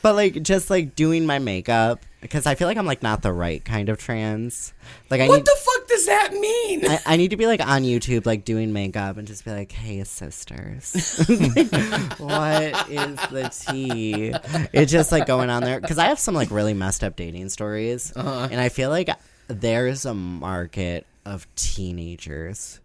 but like just like doing my makeup, because I feel like I'm like not the right kind of trans. Like, what the fuck does that mean? I need to be like on YouTube, like doing makeup and just be like, "Hey, sisters, what is the tea?" It's just like going on there because I have some like really messed up dating stories, and I feel like there's a market of teenagers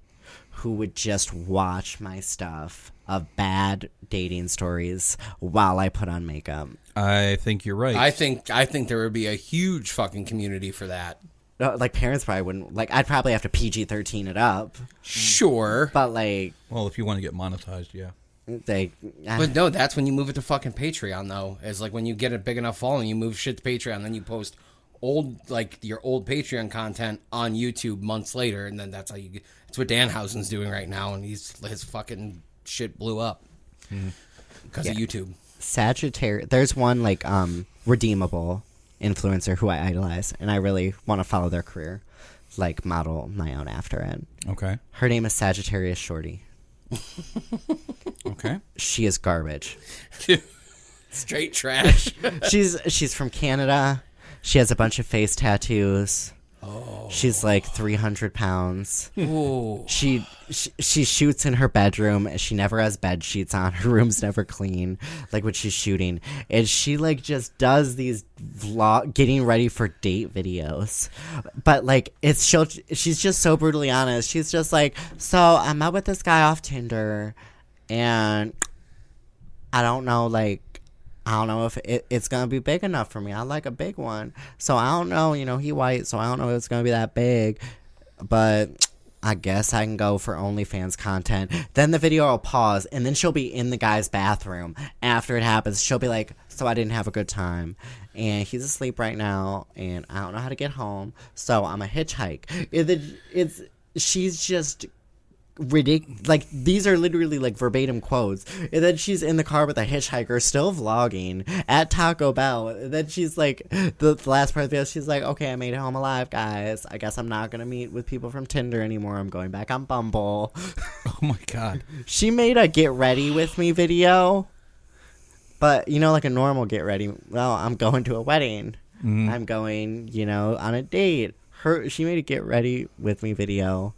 who would just watch my stuff of bad dating stories while I put on makeup. I think you're right. I think there would be a huge fucking community for that. Like, parents probably wouldn't. Like, I'd probably have to PG-13 it up. Sure. But, like... Well, if you want to get monetized, yeah. But no, that's when you move it to fucking Patreon, though. It's like when you get a big enough following, you move shit to Patreon, then you post your old Patreon content on YouTube months later, and then that's how you get... That's what Danhausen's doing right now, and his fucking shit blew up because of YouTube. Sagittarius... There's one, like, redeemable influencer who I idolize, and I really want to follow their career, like model my own after it. Okay. Her name is Sagittarius Shorty. Okay. She is garbage. Straight trash. She's from Canada. She has a bunch of face tattoos. Oh. She's like 300 pounds. Ooh. She shoots in her bedroom. She never has bed sheets on. Her room's never clean, like when she's shooting. And she like just does these getting ready for date videos. But like she's just so brutally honest. She's just like, so I met with this guy off Tinder, and I don't know if it's going to be big enough for me. I like a big one. So I don't know, he white, so I don't know if it's going to be that big. But I guess I can go for OnlyFans content. Then the video will pause, and then she'll be in the guy's bathroom. After it happens, she'll be like, so I didn't have a good time. And he's asleep right now, and I don't know how to get home. So I'm a hitchhike. She's just ridiculous. Like, these are literally like verbatim quotes. And then she's in the car with a hitchhiker, still vlogging at Taco Bell. And then she's like, the last part of the video, she's like, okay, I made it home alive, guys. I guess I'm not gonna meet with people from Tinder anymore. I'm going back on Bumble. Oh my God. She made a get ready with me video, but like a normal get ready. Well, I'm going to a wedding. I'm going, on a date. She made a get ready with me video.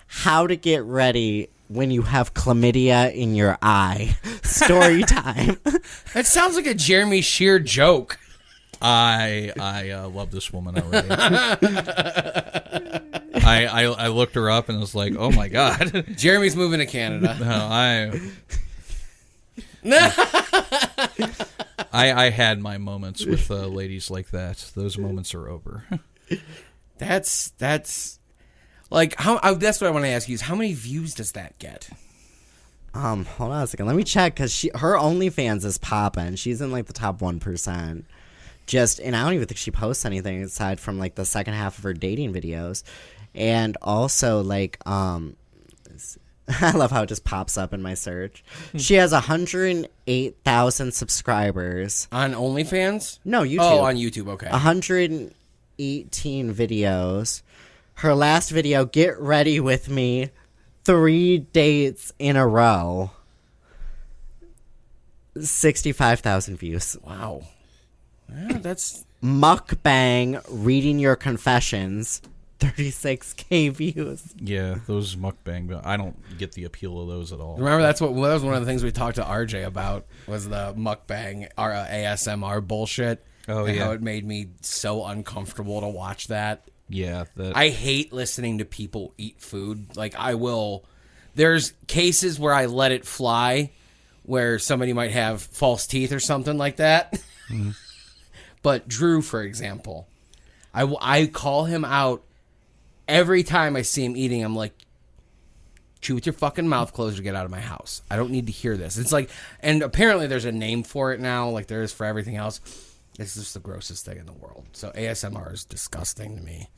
How to get ready when you have chlamydia in your eye. Story time. That sounds like a Jeremy Shear joke. I love this woman already. I looked her up and was like, oh my God. Jeremy's moving to Canada. No, I had my moments with ladies like that. Those moments are over. That's like how. That's what I want to ask you is how many views does that get? Hold on a second. Let me check because her OnlyFans is popping. She's in like the top 1%. And I don't even think she posts anything aside from like the second half of her dating videos, and also like I love how it just pops up in my search. She has 108,000 subscribers On OnlyFans? No, YouTube. Oh, on YouTube. Okay. 118 videos. Her last video, Get Ready With Me, 3 dates in a row. 65,000 views. Wow. Yeah, that's... Mukbang, Reading Your Confessions, 36K views. Yeah, those mukbang, I don't get the appeal of those at all. Remember, that was one of the things we talked to RJ about, was the mukbang, ASMR bullshit. Oh, and yeah. how it made me so uncomfortable to watch that. Yeah. I hate listening to people eat food. Like, there's cases where I let it fly, where somebody might have false teeth or something like that. Mm-hmm. But Drew, for example, I call him out every time I see him eating. I'm like, chew with your fucking mouth closed or get out of my house. I don't need to hear this. It's like, and apparently there's a name for it now, like there is for everything else. It's just the grossest thing in the world. So ASMR is disgusting to me.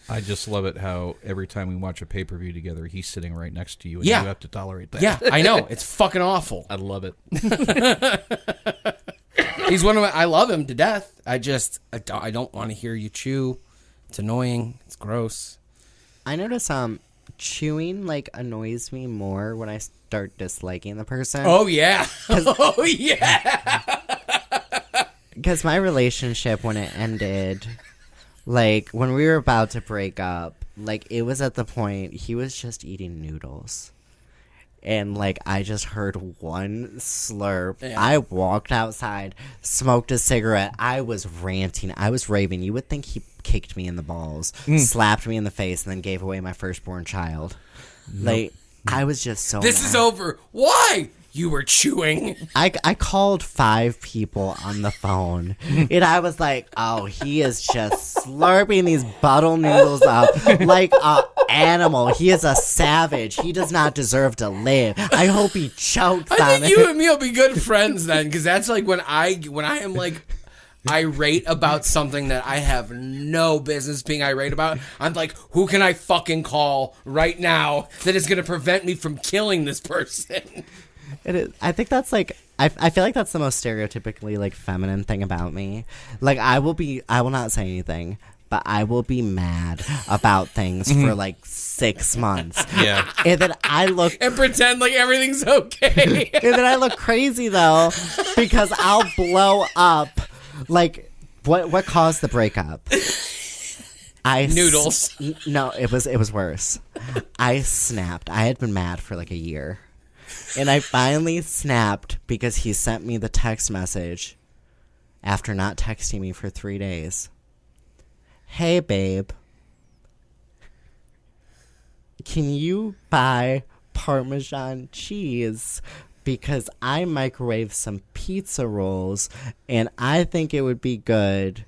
I just love it how every time we watch a pay-per-view together, he's sitting right next to you, and Yeah. you have to tolerate that. Yeah, I know. It's fucking awful. I love it. He's one of my, I love him to death. I don't want to hear you chew. It's annoying. It's gross. I notice chewing like annoys me more when I start disliking the person. Oh yeah. Oh yeah. Because my relationship, when it ended, like when we were about to break up, like it was at the point he was just eating noodles. And like I just heard one slurp. Yeah. I walked outside, smoked a cigarette. I was ranting. I was raving. You would think he kicked me in the balls, slapped me in the face, and then gave away my firstborn child. Like I was just so This mad. is over. Why? You were chewing. I called 5 people on the phone, and I was like, oh, he is just slurping these bottle noodles up like a animal. He is a savage. He does not deserve to live. I hope he chokes I on think it. you and me will be good friends then, because that's like when I am like irate about something that I have no business being irate about. I'm like, who can I fucking call right now that is going to prevent me from killing this person? It is, I think that's like I feel like that's the most stereotypically like feminine thing about me. Like I will not say anything, but I will be mad about things for like 6 months. Yeah. And then I look And pretend like everything's okay. and then I look crazy though because I'll blow up. Like what caused the breakup? Noodles. No, it was worse. I snapped. I had been mad for like a year. And I finally snapped because he sent me the text message after not texting me for 3 days. Hey, babe. Can you buy Parmesan cheese? Because I microwaved some pizza rolls, and I think it would be good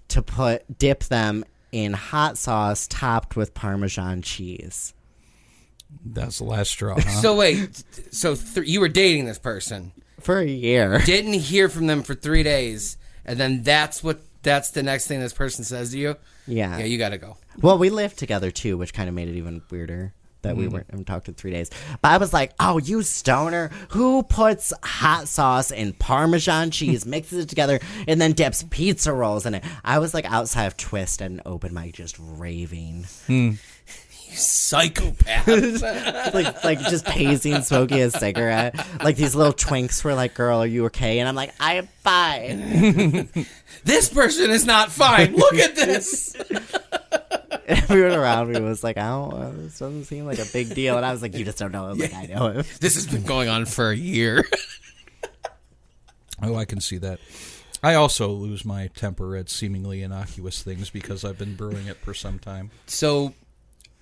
to dip them in hot sauce topped with Parmesan cheese. That's the last straw, huh? So wait, you were dating this person, For a year. didn't hear from them for 3 days, and then that's the next thing this person says to you? Yeah. Yeah, you gotta go. Well, we lived together too, which kind of made it even weirder. that we haven't talked in 3 days. But I was like, oh, you stoner, who puts hot sauce and Parmesan cheese, mixes it together, and then dips pizza rolls in it? I was like outside of Twist and open mic just raving. Psychopath. like just pacing and smoking a cigarette. Like these little twinks were like, girl, are you okay? And I'm like, I am fine. This person is not fine. Look at this. Everyone around me was like, this doesn't seem like a big deal. And I was like, you just don't know him. Like, I know him. This has been going on for a year. Oh, I can see that. I also lose my temper at seemingly innocuous things because I've been brewing it for some time. So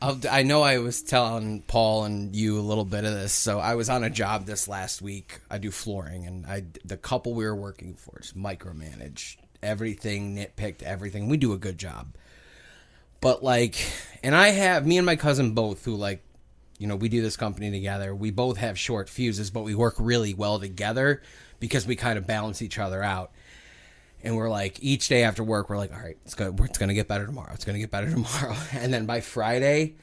I know I was telling Paul and you a little bit of this. So I was on a job this last week. I do flooring, and the couple we were working for just micromanaged everything, nitpicked everything. We do a good job. But and I have, me and my cousin both, who we do this company together. We both have short fuses, but we work really well together because we kind of balance each other out. And we're like, each day after work, we're like, all right, it's going to get better tomorrow. It's going to get better tomorrow. And then by Friday,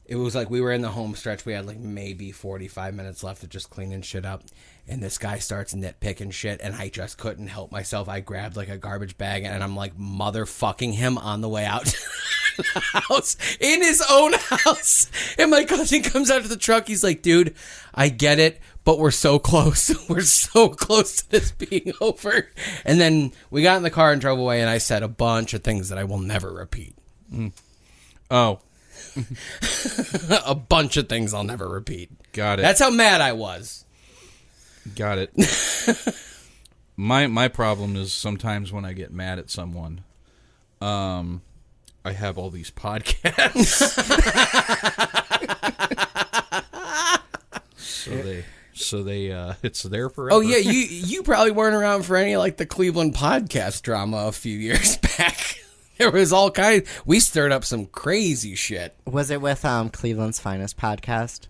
it was like we were in the home stretch. We had maybe 45 minutes left of just cleaning shit up. And this guy starts nitpicking shit, and I just couldn't help myself. I grabbed a garbage bag, and I'm motherfucking him on the way out to the house, in his own house. And my cousin comes out to the truck. He's like, dude, I get it, but we're so close. We're so close to this being over. And then we got in the car and drove away, and I said a bunch of things that I will never repeat. Oh. A bunch of things I'll never repeat. Got it. That's how mad I was. Got it. My problem is sometimes when I get mad at someone, I have all these podcasts. so they it's there forever. Oh yeah, you probably weren't around for any the Cleveland podcast drama a few years back. There was all kinds. We stirred up some crazy shit. Was it with Cleveland's Finest podcast?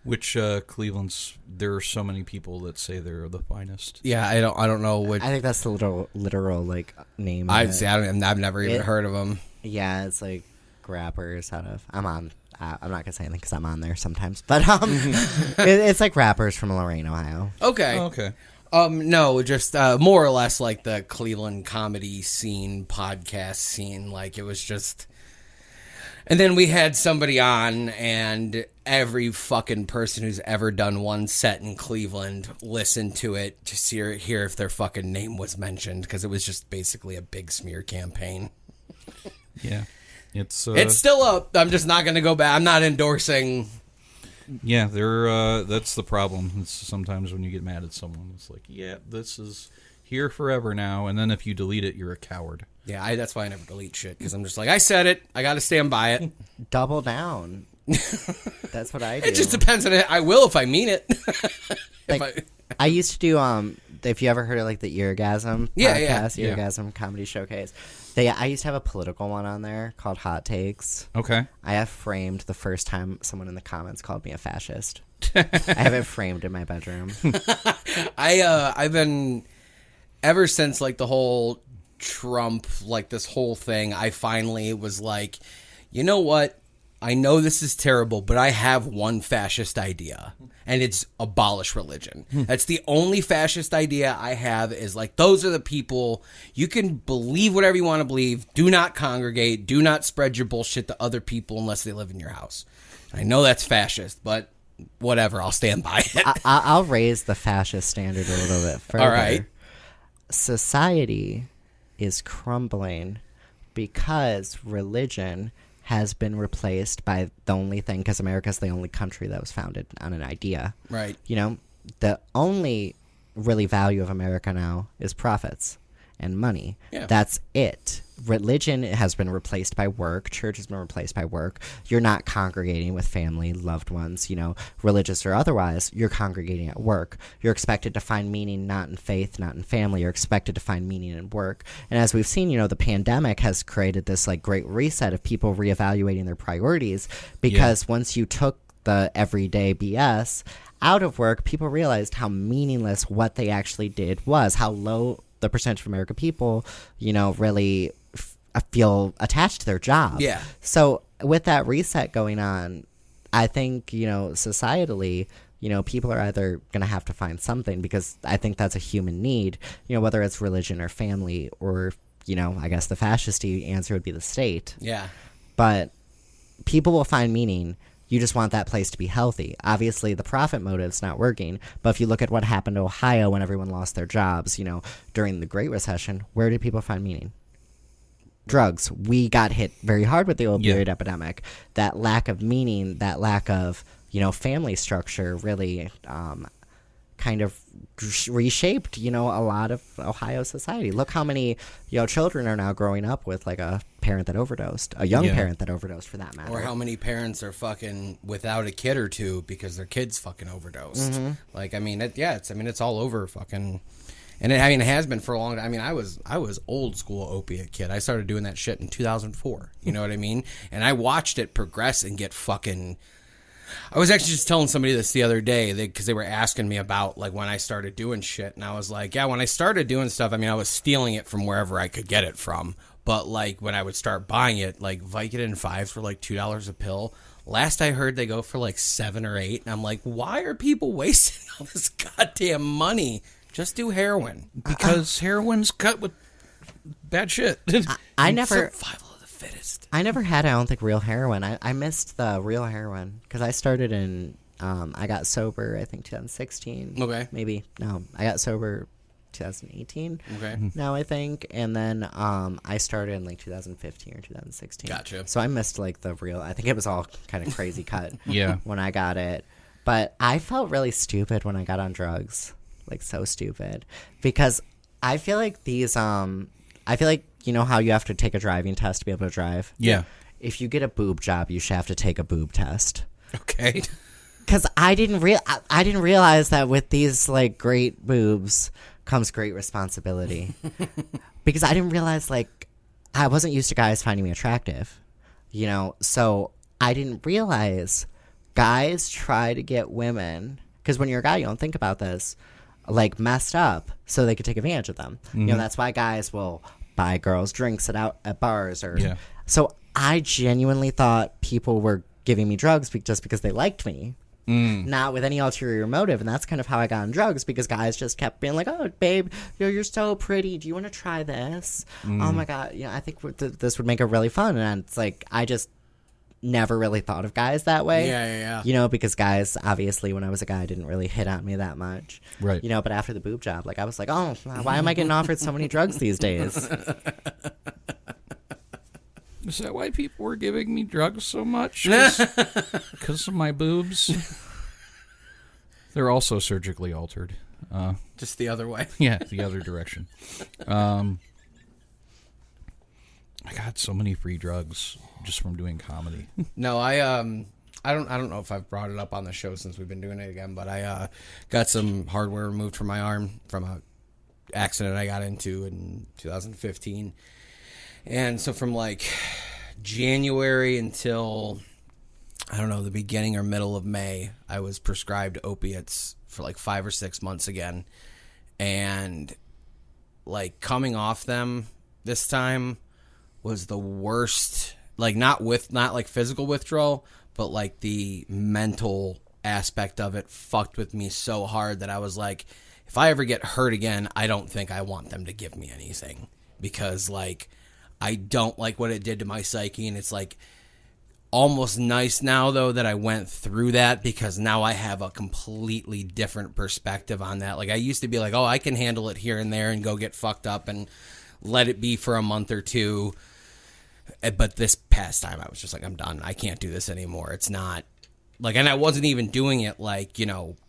Which Cleveland's? There are so many people that say they're the finest. Yeah, I don't know which. I think that's the literal name. I've never even heard of them. Yeah, it's rappers out of. I'm not gonna say anything because I'm on there sometimes, but it's rappers from Lorain, Ohio. Okay. Oh, okay. No, just more or less the Cleveland comedy scene, podcast scene. It was just. And then we had somebody on, and every fucking person who's ever done one set in Cleveland listened to it to hear if their fucking name was mentioned, because it was just basically a big smear campaign. Yeah. It's still up. I'm just not going to go back. I'm not endorsing. Yeah, that's the problem. It's sometimes when you get mad at someone, it's yeah, this is here forever now, and then if you delete it, you're a coward. Yeah, that's why I never delete shit, because I'm just I said it. I got to stand by it. Double down. That's what I do. It just depends on it. I will if I mean it. I used to do if you ever heard of the Eargasm podcast, Eargasm Comedy Showcase. I used to have a political one on there called Hot Takes. Okay. I have framed the first time someone in the comments called me a fascist. I have it framed in my bedroom. I've been ever since the whole Trump, this whole thing, I finally was you know what? I know this is terrible, but I have one fascist idea, and it's abolish religion. That's the only fascist idea I have is those are the people, you can believe whatever you want to believe. Do not congregate. Do not spread your bullshit to other people unless they live in your house. I know that's fascist, but whatever, I'll stand by it. I'll raise the fascist standard a little bit further. All right. Society is crumbling because religion has been replaced by the only thing, because America's the only country that was founded on an idea. Right. The only really value of America now is profits and money. Yeah. That's it. Religion has been replaced by work. Church has been replaced by work. You're not congregating with family, loved ones, religious or otherwise. You're congregating at work. You're expected to find meaning not in faith, not in family. You're expected to find meaning in work. And as we've seen, the pandemic has created this great reset of people reevaluating their priorities, because once you took the everyday BS out of work, people realized how meaningless what they actually did was, how low the percentage of American people, really feel attached to their job. Yeah. So with that reset going on, I think, societally, people are either going to have to find something, because I think that's a human need, whether it's religion or family or, I guess the fascisty answer would be the state. Yeah. But people will find meaning. You just want that place to be healthy. Obviously, the profit motive's not working. But if you look at what happened to Ohio when everyone lost their jobs, during the Great Recession, where did people find meaning? Drugs. We got hit very hard with the opioid epidemic. That lack of meaning, that lack of, family structure really kind of reshaped, a lot of Ohio society. Look how many, children are now growing up with like a parent that overdosed, a young parent that overdosed for that matter. Or how many parents are fucking without a kid or two because their kids fucking overdosed. Mm-hmm. Like, it's all over fucking. And it has been for a long time. I mean, I was old school opiate kid. I started doing that shit in 2004. You know what I mean? And I watched it progress and get fucking. I was actually just telling somebody this the other day because they were asking me about like when I started doing shit, and I was like, yeah, when I started doing stuff, I mean, I was stealing it from wherever I could get it from. But like when I would start buying it, like Vicodin 5s were like $2 a pill. Last I heard, they go for like $7 or $8, and I'm like, why are people wasting all this goddamn money? Just do heroin. Because heroin's cut with bad shit. I never. Survival of the fittest. I never had, I don't think, real heroin. I missed the real heroin because I started in. I got sober, I think 2016. Okay. Maybe no, I got sober 2018. Okay. Now I think, and then I started in like 2015 or 2016. Gotcha. So I missed like the real. I think it was all kind of crazy cut. Yeah. When I got it, but I felt really stupid when I got on drugs. Like so stupid, because I feel like these I feel like how you have to take a driving test to be able to drive. Yeah. If you get a boob job, you should have to take a boob test. Okay. Because I didn't realize that with these like great boobs comes great responsibility. Because I didn't realize like I wasn't used to guys finding me attractive, so I didn't realize guys try to get women, because when you're a guy you don't think about this, like messed up so they could take advantage of them. That's why guys will buy girls drinks at bars or. Yeah. So I genuinely thought people were giving me drugs just because they liked me, not with any ulterior motive. And that's kind of how I got on drugs, because guys just kept being like, "Oh, babe, you're so pretty. Do you want to try this? Oh my god, I think this would make it really fun." And it's like I just never really thought of guys that way. Yeah. Because guys, obviously, when I was a guy, didn't really hit on me that much. Right. But after the boob job, like I was like, oh, why am I getting offered so many drugs these days? Is that why people were giving me drugs so much? Because of my boobs? They're also surgically altered. Just the other way. Yeah, the other direction. I got so many free drugs just from doing comedy. No, I don't know if I've brought it up on the show since we've been doing it again, but I got some hardware removed from my arm from a accident I got into in 2015. And so from like January until I don't know, the beginning or middle of May, I was prescribed opiates for like 5 or 6 months again. And like coming off them this time was the worst, like not like physical withdrawal, but like the mental aspect of it fucked with me so hard that I was like, if I ever get hurt again, I don't think I want them to give me anything, because like I don't like what it did to my psyche. And it's like almost nice now though that I went through that, because now I have a completely different perspective on that. Like I used to be like, oh, I can handle it here and there and go get fucked up and let it be for a month or two. But this past time I was just like, I'm done. I can't do this anymore. It's not like, and I wasn't even doing it like,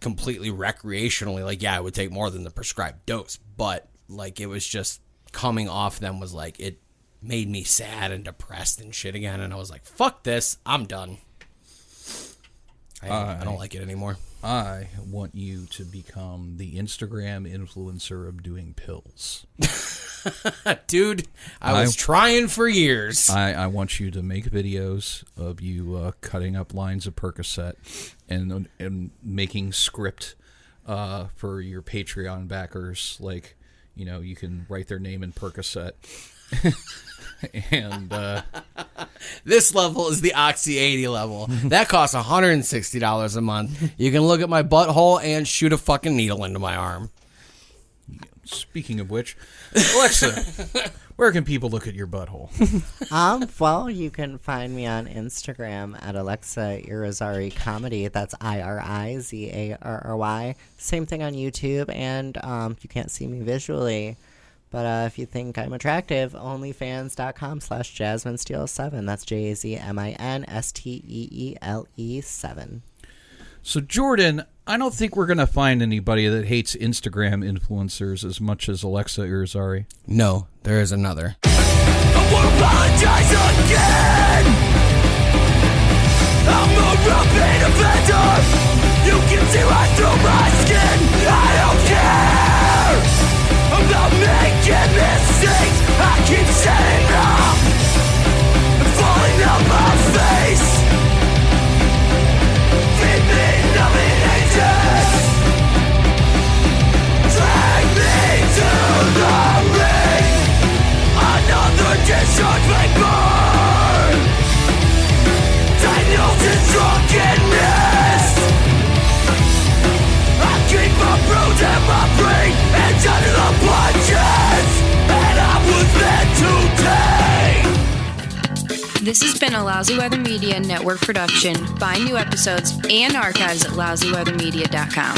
completely recreationally. Like, yeah, I would take more than the prescribed dose, but like it was just coming off them was like, it made me sad and depressed and shit again. And I was like, fuck this. I'm done. I don't like it anymore. I want you to become the Instagram influencer of doing pills. Dude, I was trying for years. I want you to make videos of you cutting up lines of Percocet and making script for your Patreon backers. Like, you can write their name in Percocet. And This level is the Oxy 80 level. That costs $160 a month. You can look at my butthole and shoot a fucking needle into my arm. speaking of which, Alexa, where can people look at your butthole? Well, you can find me on Instagram at Alexa Irizarry Comedy. That's Irizarry. Same thing on YouTube, and you can't see me visually. But if you think I'm attractive, onlyfans.com/JasmineSteele7. That's JazminSteele7. So, Jordan, I don't think we're going to find anybody that hates Instagram influencers as much as Alexa Irizarry. No, there is another. I won't apologize again. I'm a repeat offender. You can see right through my skin. I don't care about making mistakes. I keep setting up and falling out my face. Feed me nothing ages. Drag me to the ring. Another discharge may burn. Daniels in drunkenness. I keep my bruise and my brain and under the punches. And I was meant to take. This has been a Lousy Weather Media Network production. Find new episodes and archives at lousyweathermedia.com.